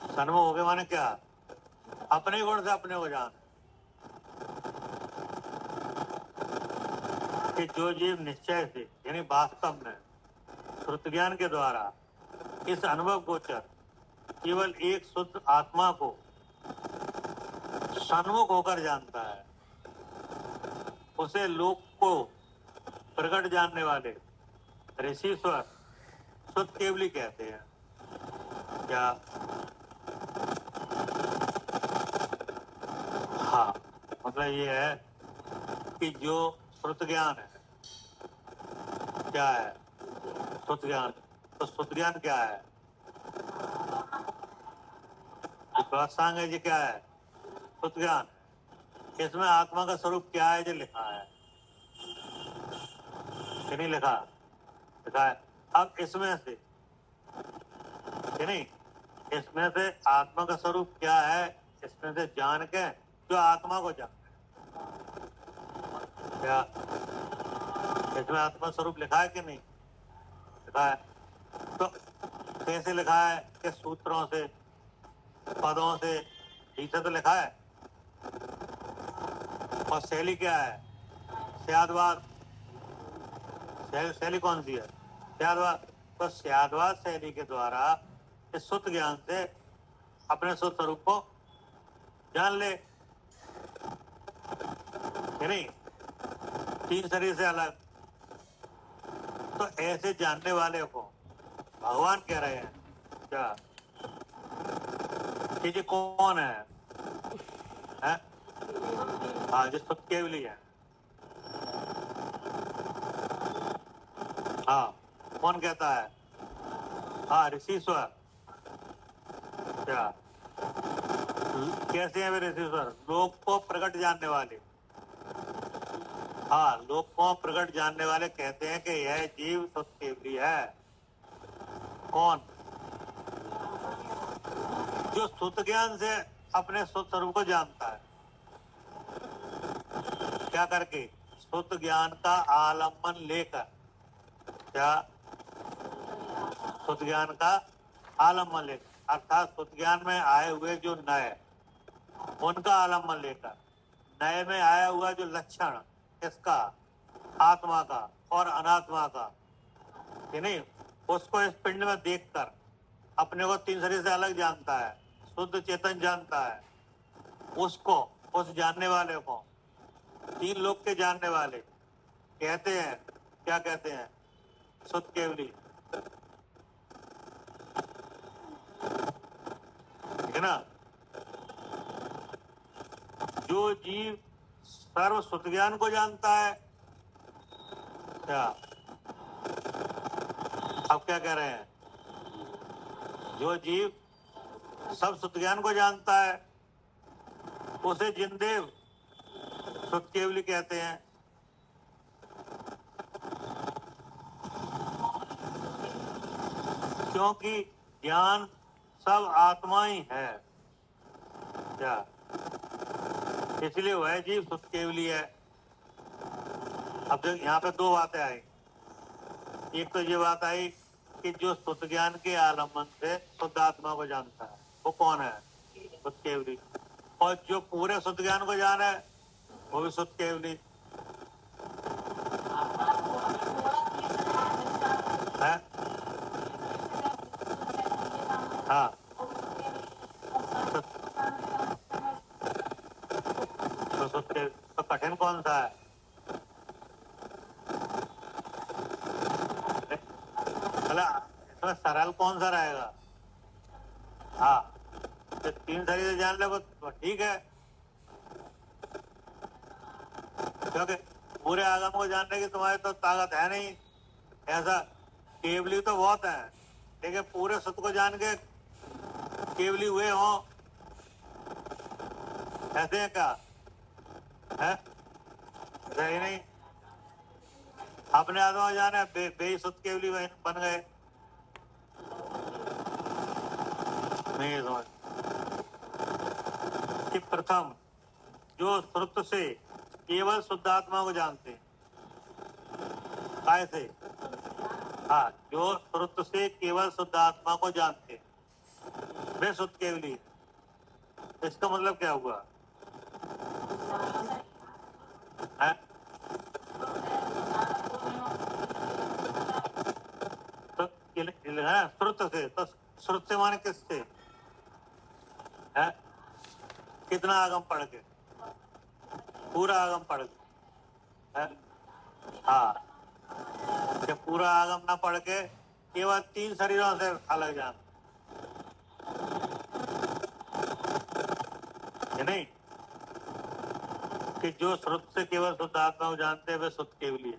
सन्मुख हो गए माने क्या? अपने ही गुण से अपने को जाने। कि जो जीव निश्चय से यानी वास्तव में श्रुत ज्ञान के द्वारा इस अनुभव गोचर केवल एक शुद्ध आत्मा को सन्मुख होकर जानता है, उसे लोक को प्रकट जानने वाले ऋषिश्वर शुद्ध केवली कहते हैं। क्या? हाँ, मतलब ये है कि जो श्रुत ज्ञान है, क्या है श्रुत ज्ञान? तो श्रुत ज्ञान क्या है? सांग है जी, क्या है श्रुत ज्ञान? इसमें आत्मा का स्वरूप क्या है जो लिखा है कि नहीं लिखा? लिखा है। अब इसमें से कि नहीं, इसमें से आत्मा का स्वरूप क्या है, इसमें से जान के जो आत्मा को जान, क्या इसमें आत्मा स्वरूप लिखा है कि नहीं लिखा है? तो कैसे लिखा है? कि सूत्रों से, पदों से, ठीक से तो लिखा है। और शैली क्या है? स्यादवाद। शैली कौन सी है? स्यादवाद। तो स्यादवाद शैली के द्वारा इस शुद्ध ज्ञान से अपने शुद्ध स्वरूप को जान ले, नहीं तीन शरीर से अलग। तो ऐसे जानने वाले को भगवान कह रहे हैं क्या कि जी कौन है? हाँ, जो शुद्ध केवली है। हाँ, कौन कहता है? हाँ, ऋषिश्वर। क्या कैसे हैं वे ऋषिश्वर? लोक को प्रकट जानने वाले। हाँ, लोक को प्रकट जानने वाले कहते हैं कि यह जीव शुद्ध केवली है। कौन? जो शुद्ध ज्ञान से अपने शुद्ध स्वरूप को जानता है। क्या करके? शुद्ध ज्ञान का आलम्बन लेकर। क्या? शुद्ध ज्ञान का आलम्बन लेकर, अर्थात शुद्ध ज्ञान में आए हुए जो नए, उनका आलम्बन लेकर, नए में आया हुआ जो लक्षण इसका, आत्मा का और अनात्मा का, कि नहीं, उसको इस पिंड में देखकर अपने को तीन शरीर से अलग जानता है, शुद्ध चेतन जानता है। उसको, उस जानने वाले को तीन लोग के जानने वाले कहते हैं। क्या कहते हैं? शुद्ध केवली। ठीक है ना? जो जीव सर्व शुद्ध ज्ञान को जानता है। क्या? अब क्या कह रहे हैं? जो जीव सब शुद्ध ज्ञान को जानता है, उसे जिनदेव शुद्ध केवली कहते हैं। क्योंकि ज्ञान सब आत्मा ही है। क्या? इसलिए वह जीव शुद्ध केवली है। अब यहाँ पे दो बातें आई। एक तो ये बात आई कि जो शुद्ध ज्ञान के आलम्बन से शुद्ध आत्मा को जानता है, वो कौन है? शुद्ध केवली। और जो पूरे शुद्ध ज्ञान को जाने है, वो भी शुद्ध केवली है। हाँ, तो शुद्ध केवली। तो कठिन कौन सा है? इसमें सरल कौन सा रहेगा? हाँ, तो तीन शरीर जान ले तो ठीक है, क्योंकि पूरे आगम को जानने की तुम्हारी तो ताकत है नहीं। ऐसा केवली तो बहुत है, लेकिन पूरे सत्य को जान के केवली हुए हो, ऐसे है क्या? है सही नहीं। अपने आत्मा जाने बेसुत केवली बन गए। नहीं समझ कि प्रथम जो श्रुत से केवल शुद्ध आत्मा को जानते हैं। कैसे? हाँ, जो श्रुत से केवल शुद्ध आत्मा को जानते हैं वे शुद्ध केवली। इसका मतलब क्या हुआ है? तो श्रुत से, तो श्रुत से माने किससे है? कितना आगम पढ़ के? पूरा आगम पढ़ के है? हाँ, कि पूरा आगम ना पढ़ के केवल 3 शरीरों से अलग जान, नहीं कि जो श्रुत से केवल शुद्ध आत्मा को जानते हैं वे शुद्ध केवली है,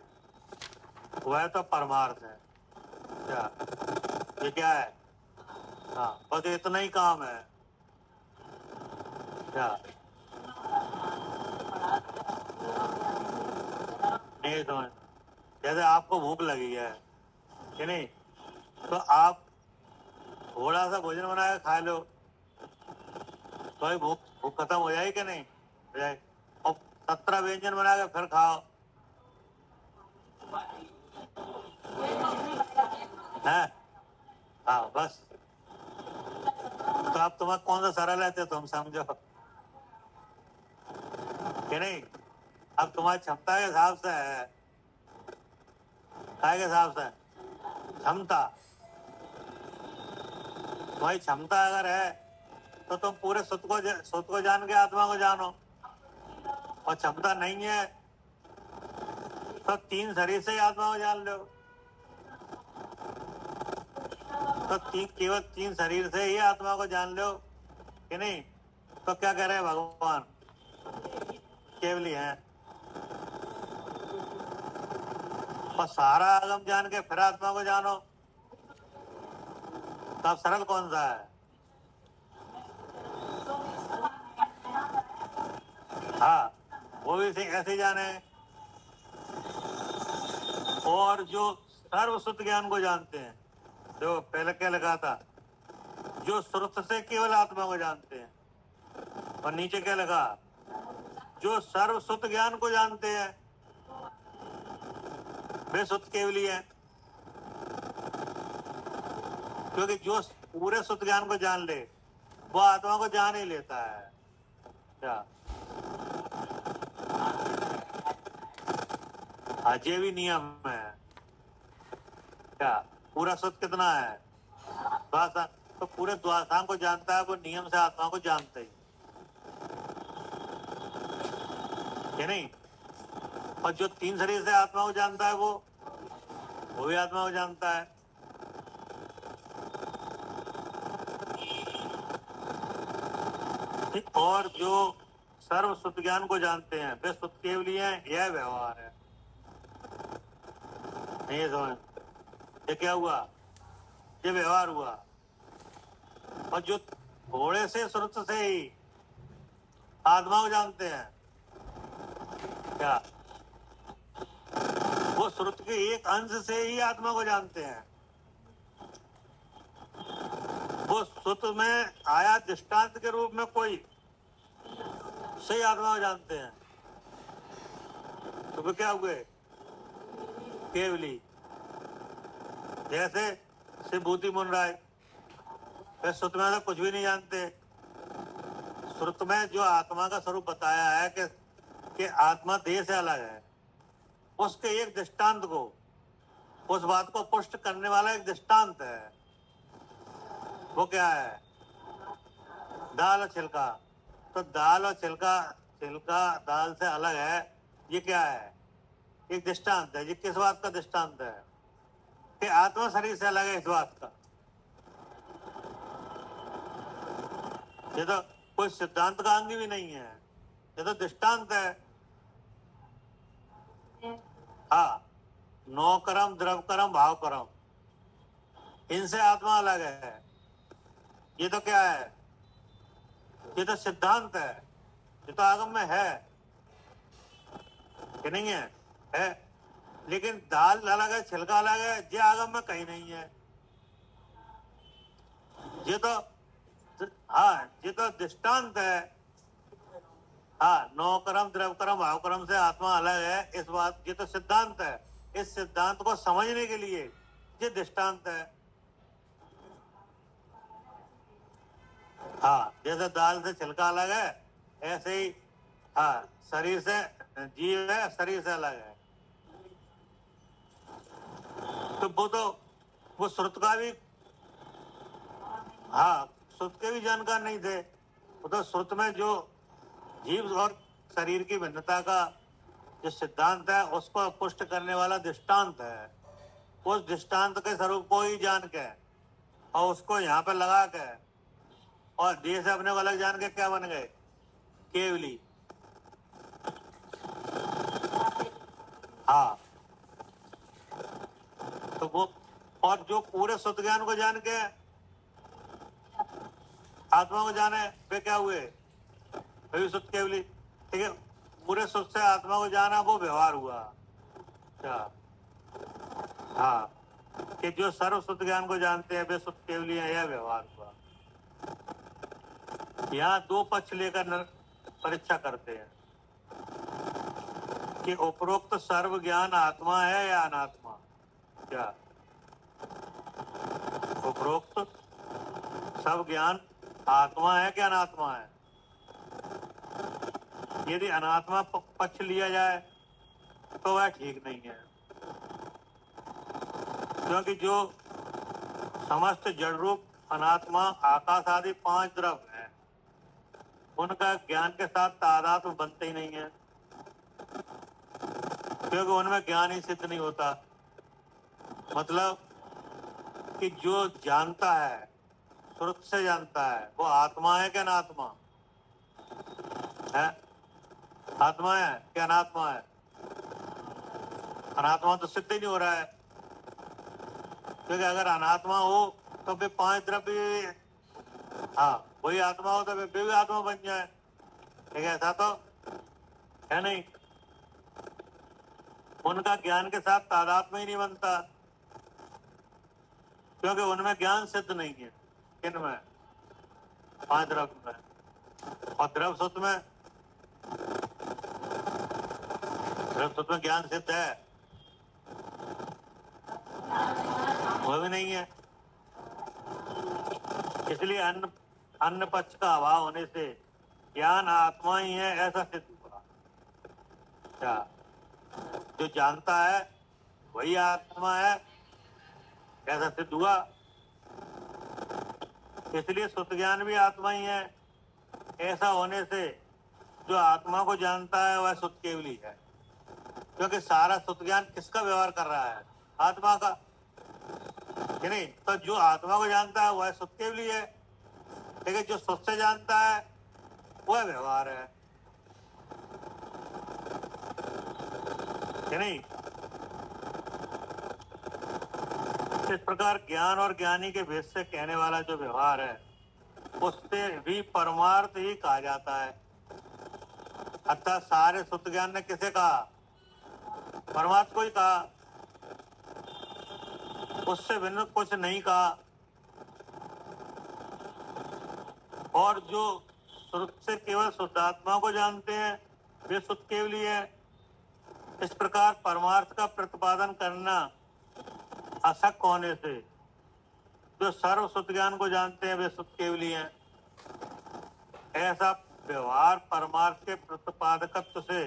वह तो परमार्थ है। क्या ये क्या है? हाँ, बस इतना ही काम है। क्या नहीं समझ? जैसे आपको भूख लगी है कि नहीं, तो आप थोड़ा सा भोजन बना के खा लो तो ही भूख खत्म हो जाएगी कि नहीं हो जाए? और 17 व्यंजन बना के फिर खाओ है? हाँ, बस। तो आप तुम्हारा कौन सा सरल है तुम समझो कि नहीं? अब तुम्हारी क्षमता के हिसाब से है, काय के हिसाब से? क्षमता, तुम्हारी क्षमता अगर है तो तुम पूरे सुत को जान के आत्मा को जानो, और क्षमता नहीं है तो 3 शरीर से ही आत्मा को जान लो। तो केवल 3 शरीर से ही आत्मा को जान लो कि नहीं? तो क्या कह रहे हैं भगवान? केवली है। और सारा आगम जान के फिर आत्मा को जानो, तो अब सरल कौन सा है? हाँ, वो भी ऐसे जाने। और जो सर्वश्रुत ज्ञान को जानते हैं, जो पहले क्या लगा था, जो श्रुत से केवल आत्मा को जानते हैं, और नीचे क्या लगा? जो सर्वश्रुत ज्ञान को जानते हैं वे शुद्ध केवली है। क्योंकि जो पूरे शुद्ध ज्ञान को जान ले वो आत्मा को जान ही लेता है। क्या? आज ये भी नियम है। क्या? पूरा शुद्ध कितना है? द्वादशांग। तो पूरे द्वादशांग को जानता है वो नियम से आत्मा को जानता ही कि नहीं? और जो 3 शरीर से आत्मा को जानता है वो भी आत्मा को जानता है। और जो सर्व शुद्ध ज्ञान को जानते हैं वे शुद्ध केवली है। यह व्यवहार है। नहीं समझ? ये क्या हुआ? ये व्यवहार हुआ। और जो थोड़े से श्रुत से ही आत्मा को जानते हैं, क्या वो श्रुत के एक अंश से ही आत्मा को जानते हैं? वो श्रुत में आया दृष्टांत के रूप में कोई सही आत्मा को जानते हैं, तो वे क्या हुए? केवली। जैसे शिवभूति मुनराय वे श्रुत में तो कुछ भी नहीं जानते। श्रुत में जो आत्मा का स्वरूप बताया है कि आत्मा देह से अलग है, उसके एक दृष्टांत को, उस बात को पुष्ट करने वाला एक दृष्टांत है। वो क्या है? दाल और छिलका। तो दाल और छिलका दाल से अलग है, ये क्या है? एक दृष्टांत है। ये किस बात का दृष्टांत है? कि आत्मा शरीर से अलग है, इस बात का। ये तो कोई सिद्धांत का अंग भी नहीं है, ये तो दृष्टांत है। हाँ, 9 कर्म, द्रव कर्म, भाव कर्म, इनसे आत्मा अलग है। ये तो क्या है? ये तो सिद्धांत है, ये तो आगम में है कि नहीं है? है। लेकिन दाल अलग है, छिलका अलग है, ये आगम में कहीं नहीं है। ये तो हाँ, ये तो दृष्टांत है। हाँ, नौ कर्म द्रव्य कर्म भाव कर्म से आत्मा अलग है, इस बात ये तो सिद्धांत है। इस सिद्धांत को समझने के लिए ये दृष्टांत है। हाँ, जैसे दाल से छिलका अलग है, ऐसे ही हाँ शरीर से जीव है, शरीर से अलग है। तो वो श्रुत का भी हाँ श्रुत के भी जानकार नहीं थे। वो तो श्रुत में जो जीव और शरीर की भिन्नता का जो सिद्धांत है उसको पुष्ट करने वाला दृष्टांत है। उस दृष्टांत के स्वरूप को ही जान के और उसको यहाँ पे लगा के और देह से अपने को अलग जान के क्या बन गए? केवली। हाँ, तो वो और जो पूरे सत्य ज्ञान को जान के आत्मा को जाने वे क्या हुए? वे सत्य केवली। ठीक है, पूरे सत्य से आत्मा को जाना वो व्यवहार हुआ। क्या? हाँ, कि जो सर्व सत्य ज्ञान को जानते हैं वे सत्य केवली है, यह व्यवहार हुआ। यहाँ दो पक्ष लेकर परीक्षा करते हैं कि उपरोक्त सर्व ज्ञान आत्मा है या अनात्मा। क्या उपरोक्त सब ज्ञान आत्मा है कि अनात्मा है? यदि अनात्मा पक्ष लिया जाए तो वह ठीक नहीं है, क्योंकि जो समस्त जड़ रूप अनात्मा आकाश आदि 5 द्रव्य हैं, उनका ज्ञान के साथ तादात्म्य बनते ही नहीं है, क्योंकि उनमें ज्ञान ही सिद्ध नहीं होता। मतलब कि जो जानता है, श्रुत से जानता है, वो आत्मा है कि अनात्मा है? आत्मा है कि अनात्मा है? अनात्मा तो सिद्ध ही नहीं हो रहा है, क्योंकि अगर अनात्मा हो तो वे 5 द्रव्य हाँ वही आत्मा हो तो वे भी आत्मा बन जाए। ठीक है, ऐसा तो है नहीं। उनका ज्ञान के साथ तादात्म्य ही नहीं बनता, क्योंकि उनमें ज्ञान सिद्ध नहीं है। किनमें? 5 द्रव्य में। और द्रव्य सूत्र में ज्ञान सिद्ध है? वो भी नहीं है। इसलिए अन्य पक्ष का अभाव होने से ज्ञान आत्मा ही है ऐसा सिद्ध हुआ। क्या जो जानता है वही आत्मा है ऐसा सिद्ध हुआ। इसलिए सुत ज्ञान भी आत्मा ही है। ऐसा होने से जो आत्मा को जानता है वह सुत केवली है, क्योंकि सारा सुत ज्ञान किसका व्यवहार कर रहा है? आत्मा का, कि नहीं? तो जो आत्मा को जानता है वह सुत केवली है, लेकिन जो सुत से जानता है वह व्यवहार है, कि नहीं? इस प्रकार ज्ञान और ज्ञानी के भेद से कहने वाला जो व्यवहार है उससे भी परमार्थ ही कहा जाता है। अर्थात सारे सुत ज्ञान ने किसे कहा? परमार्थ को ही कहा, उससे भिन्न कुछ नहीं कहा। और जो श्रुत से केवल शुद्धात्मा को जानते हैं वे सुत केवली है। इस प्रकार परमार्थ का प्रतिपादन करना अशक्य होने से जो सर्व सुत ज्ञान को जानते हैं वे सुत केवली हैं। ऐसा व्यवहार परमार्थ के प्रतिपादकत्व से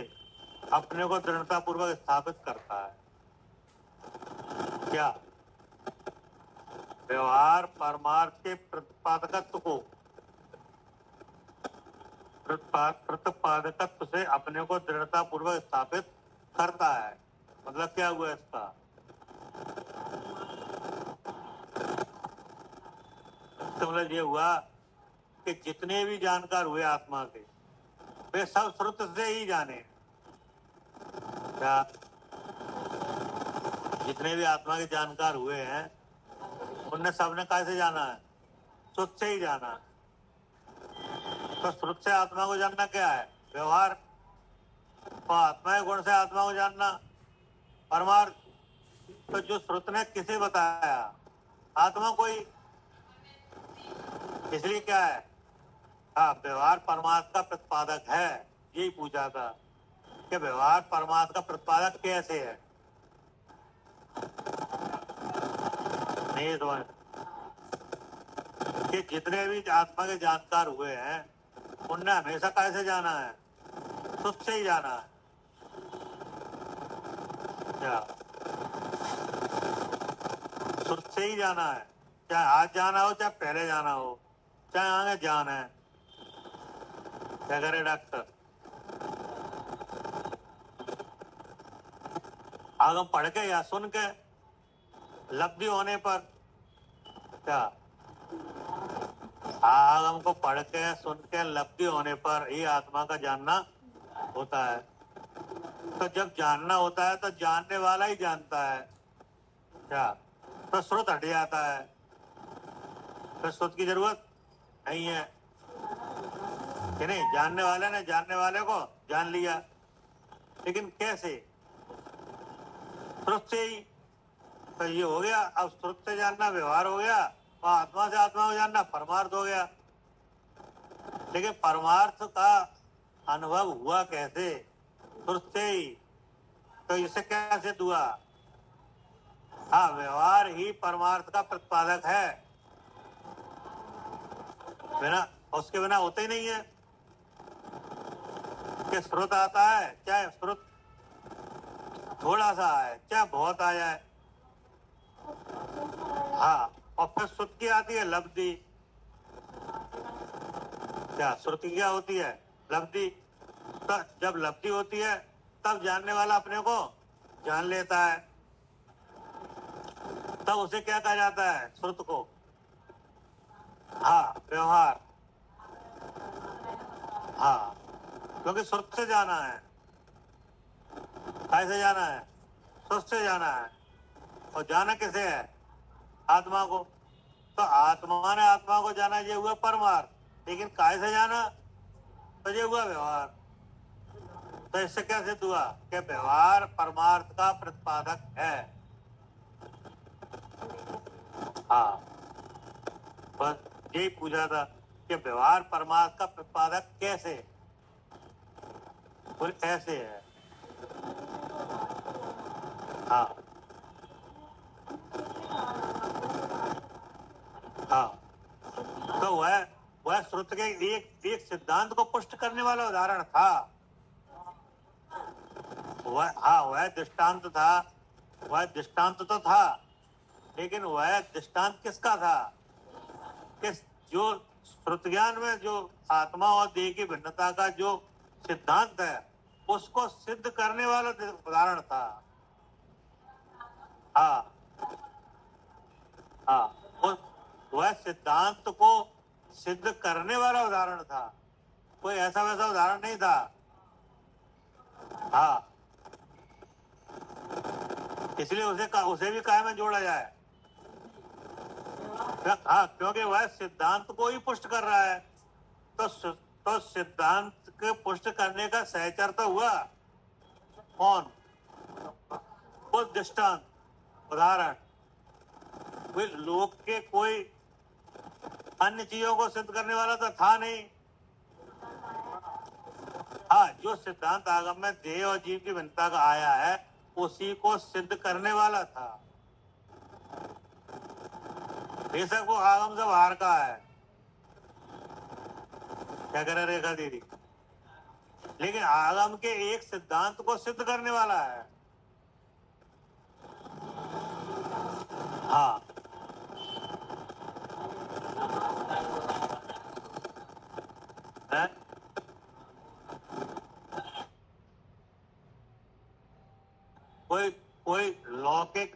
अपने को दृढ़ता पूर्वक स्थापित करता है। क्या व्यवहार परमार्थ के प्रतिपादकत्व को प्रतिपादकत्व से अपने को दृढ़ता पूर्वक स्थापित करता है? मतलब क्या हुआ इसका? मतलब ये हुआ कि जितने भी जानकार हुए आत्मा के वे सब श्रुत से ही जाने। क्या जितने भी आत्मा के जानकार हुए हैं उनने सबने कैसे जाना है? श्रुत से ही जाना। तो श्रुत से आत्मा को जानना क्या है? व्यवहार। तो आत्मा के गुण से आत्मा को जानना परमार्थ। तो जो श्रुत ने किसे बताया? आत्मा को ही। इसलिए क्या है? हाँ, व्यवहार परमार्थ का प्रतिपादक है, यही पूछा था कि व्यवहार परमार्थ का प्रतिपादक कैसे है। नहीं समझ कि जितने भी आत्मा के जानकार हुए हैं उनने हमेशा कैसे जाना है, सुख से ही जाना है। क्या सुख से ही जाना है, चाहे आज जाना हो चाहे पहले जाना हो चाहे आगे जाना है। क्या करे डॉक्टर, आगम पढ़ के या सुन के, लब्धि होने पर क्या आगम को पढ़ के सुन के लब्धि होने पर ही आत्मा का जानना होता है। तो जब जानना होता है तो जानने वाला ही जानता है। क्या तो श्रुत हट जाता है, तो श्रुत की जरूरत नहीं है कि नहीं। जानने वाले ने जानने वाले को जान लिया, लेकिन कैसे? श्रुत से ही। तो ये हो गया। अब श्रुत से जानना व्यवहार हो गया, और आत्मा से आत्मा को जानना परमार्थ हो गया। लेकिन परमार्थ का अनुभव हुआ कैसे? श्रुत से ही। तो इससे क्या सिद्ध हुआ? हाँ, व्यवहार ही परमार्थ का प्रतिपादक है, बिना उसके बिना होता ही नहीं है। कि श्रुत आता है, चाहे श्रुत थोड़ा सा आए चाहे बहुत आ जाए, हाँ, और फिर श्रुत की आती है लब्धि। क्या श्रुति क्या होती है? लब्धि। तो जब लब्धि होती है तब जानने वाला अपने को जान लेता है, तब उसे क्या कहा जाता है? श्रुत को। हाँ, व्यवहार। हाँ, क्योंकि श्रुत से जाना है। कैसे जाना है? श्रुत से जाना है। और जाना किसे है? आत्मा को। तो आत्मा ने आत्मा को जाना, ये हुआ परमार्थ। लेकिन कैसे जाना? तो ये हुआ व्यवहार। तो इससे क्या सिद्ध हुआ कि व्यवहार परमार्थ का प्रतिपादक है। हाँ, बस यही पूछा था कि व्यवहार परमार्थ का प्रतिपादक कैसे? बोले ऐसे है। हाँ हाँ, तो वह श्रुत के एक सिद्धांत को पुष्ट करने वाला उदाहरण था। वह दृष्टांत था। वह दृष्टांत तो था, लेकिन वह दृष्टांत किसका था? कि जो श्रुत ज्ञान में जो आत्मा और देह की भिन्नता का जो सिद्धांत है उसको सिद्ध करने वाला उदाहरण था। हाँ हाँ, वह सिद्धांत को सिद्ध करने वाला उदाहरण था, कोई ऐसा वैसा उदाहरण नहीं था। हाँ, इसलिए उसे भी काय में जोड़ा जाए। हाँ, क्योंकि वह सिद्धांत को ही पुष्ट कर रहा है। तो सिद्धांत के पुष्ट करने का सहचर तो हुआ कौन? वो दृष्टांत, उदाहरण। वे लोक के कोई अन्य चीजों को सिद्ध करने वाला तो था नहीं। हाँ, जो सिद्धांत आगम में देह और जीव की भिन्नता का आया है उसी को सिद्ध करने वाला था। बेशक वो आगम से बाहर का है। क्या करे रेखा दीदी? लेकिन आगम के एक सिद्धांत को सिद्ध करने वाला है। हाँ, है? कोई लौकिक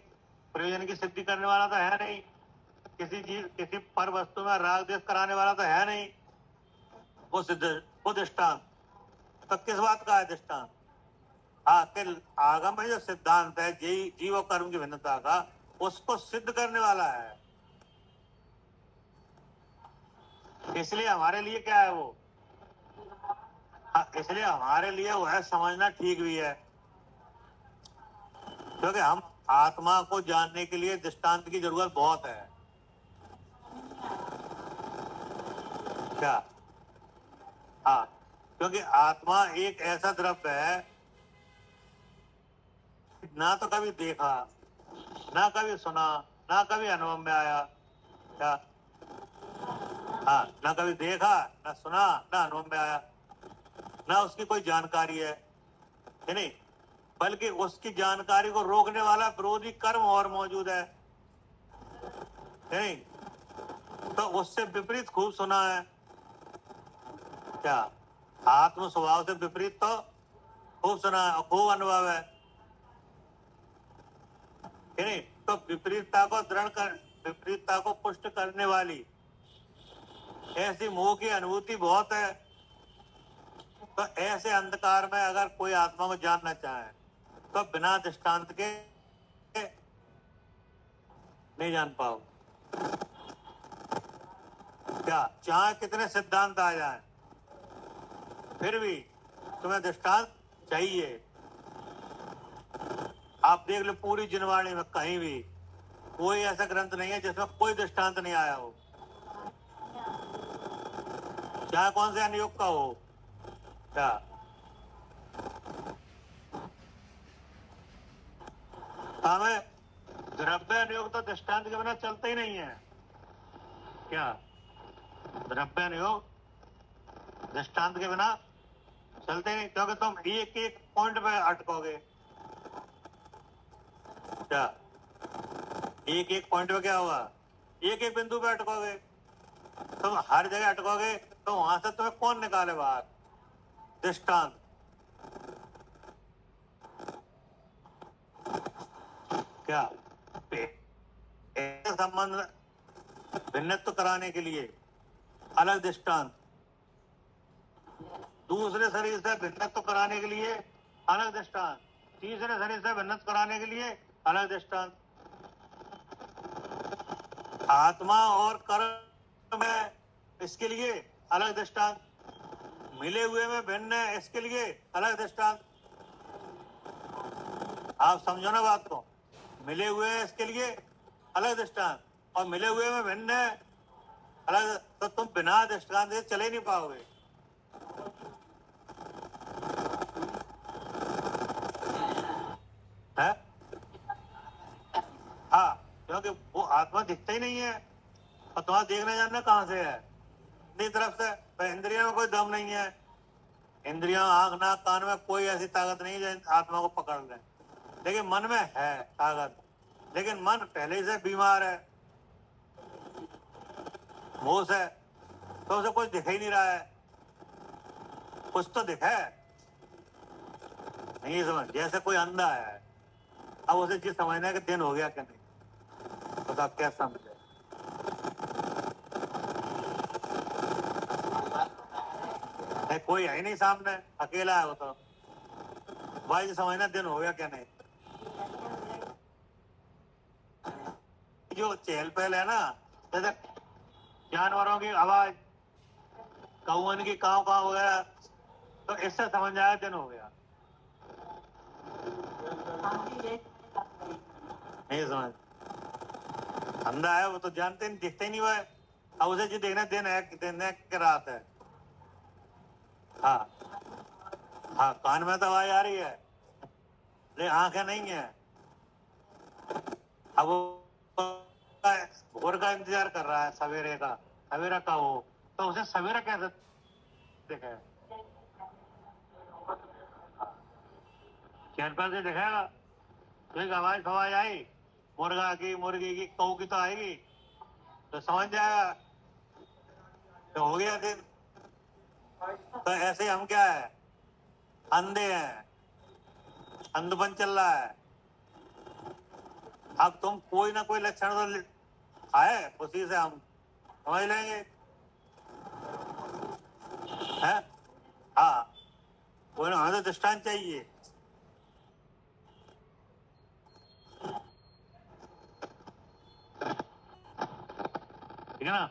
प्रयोजन की सिद्धि करने वाला तो है नहीं। किसी पर वस्तु में राग द्वेष कराने वाला तो है नहीं। वो दृष्टांत तो किस बात का है दृष्टांत? हाँ, कि आगम में जो सिद्धांत है जीव और कर्म की भिन्नता का, उसको सिद्ध करने वाला है। इसलिए हमारे लिए क्या है वो? हाँ, इसलिए हमारे लिए वह समझना ठीक भी है, क्योंकि हम आत्मा को जानने के लिए दृष्टांत की जरूरत बहुत है। क्या? हाँ, क्योंकि आत्मा एक ऐसा द्रव्य है, ना तो कभी देखा, ना कभी सुना, ना कभी अनुभव में आया। क्या? हाँ, ना कभी देखा, ना सुना, ना अनुभव में आया, ना उसकी कोई जानकारी है नहीं, बल्कि उसकी जानकारी को रोकने वाला विरोधी कर्म और मौजूद है नहीं। तो उससे विपरीत खूब सुना है। क्या? आत्म स्वभाव से विपरीत तो खूब सुना है और खूब अनुभव है नहीं। तो विपरीतता को विपरीतता को पुष्ट करने वाली ऐसी मोह की अनुभूति बहुत है। तो ऐसे अंधकार में अगर कोई आत्मा को जानना चाहे तो बिना दृष्टांत के नहीं जान पाओ। क्या? चाहे कितने सिद्धांत आ जाएं, फिर भी तुम्हें दृष्टांत चाहिए। आप देख लो पूरी जिनवाणी में कहीं भी कोई ऐसा ग्रंथ नहीं है जिसमें कोई दृष्टांत नहीं आया हो, चाहे कौन से अनुयोग का हो। क्या? हमें द्रव्य अनुयोग तो दृष्टांत के बिना चलता ही नहीं है। क्या? द्रव्य अनुयोग दृष्टांत के बिना चलते नहीं, क्योंकि तुम एक एक पॉइंट पे अटकोगे। क्या? एक एक पॉइंट पे क्या होगा? एक एक बिंदु पे अटकोगे। तुम हर जगह अटकोगे तो वहां से तुम्हें कौन निकाले बाहर? दृष्टांत। क्या? संबंध भिन्नत्व कराने के लिए अलग दृष्टांत, दूसरे शरीर से भिन्नत्व कराने के लिए अलग दृष्टांत, तीसरे शरीर से भिन्नत्व कराने के लिए अलग दृष्टांत। आत्मा और कर्म है इसके लिए अलग दृष्टांत, मिले हुए में भिन्न है इसके लिए अलग दृष्टांत। आप समझो ना बात को। मिले हुए हैं इसके लिए अलग दृष्टांत और मिले हुए में भिन्न है अलग। तो तुम बिना दृष्टांत से चले नहीं पाओगे। है? हाँ, क्योंकि वो आत्मा दिखता ही नहीं है और तुम्हारा देखने जानना कहां से है? अपनी तरफ से। तो इंद्रियों में कोई दम नहीं है। इंद्रियों, आंख, नाक, कान में कोई ऐसी ताकत नहीं है जो आत्मा को पकड़ ले। लेकिन मन में है ताकत, लेकिन मन पहले से बीमार है, मोह से, तो उसे कुछ दिख ही नहीं रहा है। कुछ तो दिखा है नहीं समझ। जैसे कोई अंधा है, अब उसे चीज समझने का दिन हो गया कि नहीं, तो आप क्या समझे? कोई है ही नहीं सामने, अकेला है वो तो। भाई समझना दिन हो गया क्या नहीं? जो चहल पहल है ना, जैसे जानवरों की आवाज, कौवन की काव काव वगैरह, तो इससे समझ आया दिन हो गया। नहीं समझ। अंधा है वो तो जानते नहीं, दिखते ही नहीं। वह अब उसे जो देखना दिन है, दिन है कि रात है। हाँ हाँ, कान में तो आवाज आ रही है लेकिन आंखें नहीं है। अब वो भोर का इंतजार कर रहा है, सवेरे का, सवेरा का हो, तो उसे सवेरा कैसे दिखे? चैन पर से दिखेगा तो एक आवाज फवाज आई, मुर्गा की, मुर्गी की, कौ की तो आएगी, तो समझ जाएगा तो हो गया दिन। तो ऐसे हम क्या है? अंधे हैं, अंधपन चल रहा है। अब तुम कोई ना कोई लक्षण तो आए, उसी से हम समझ लेंगे। है? हाँ, कोई ना, हमें तो दृष्टांत चाहिए। ठीक है ना?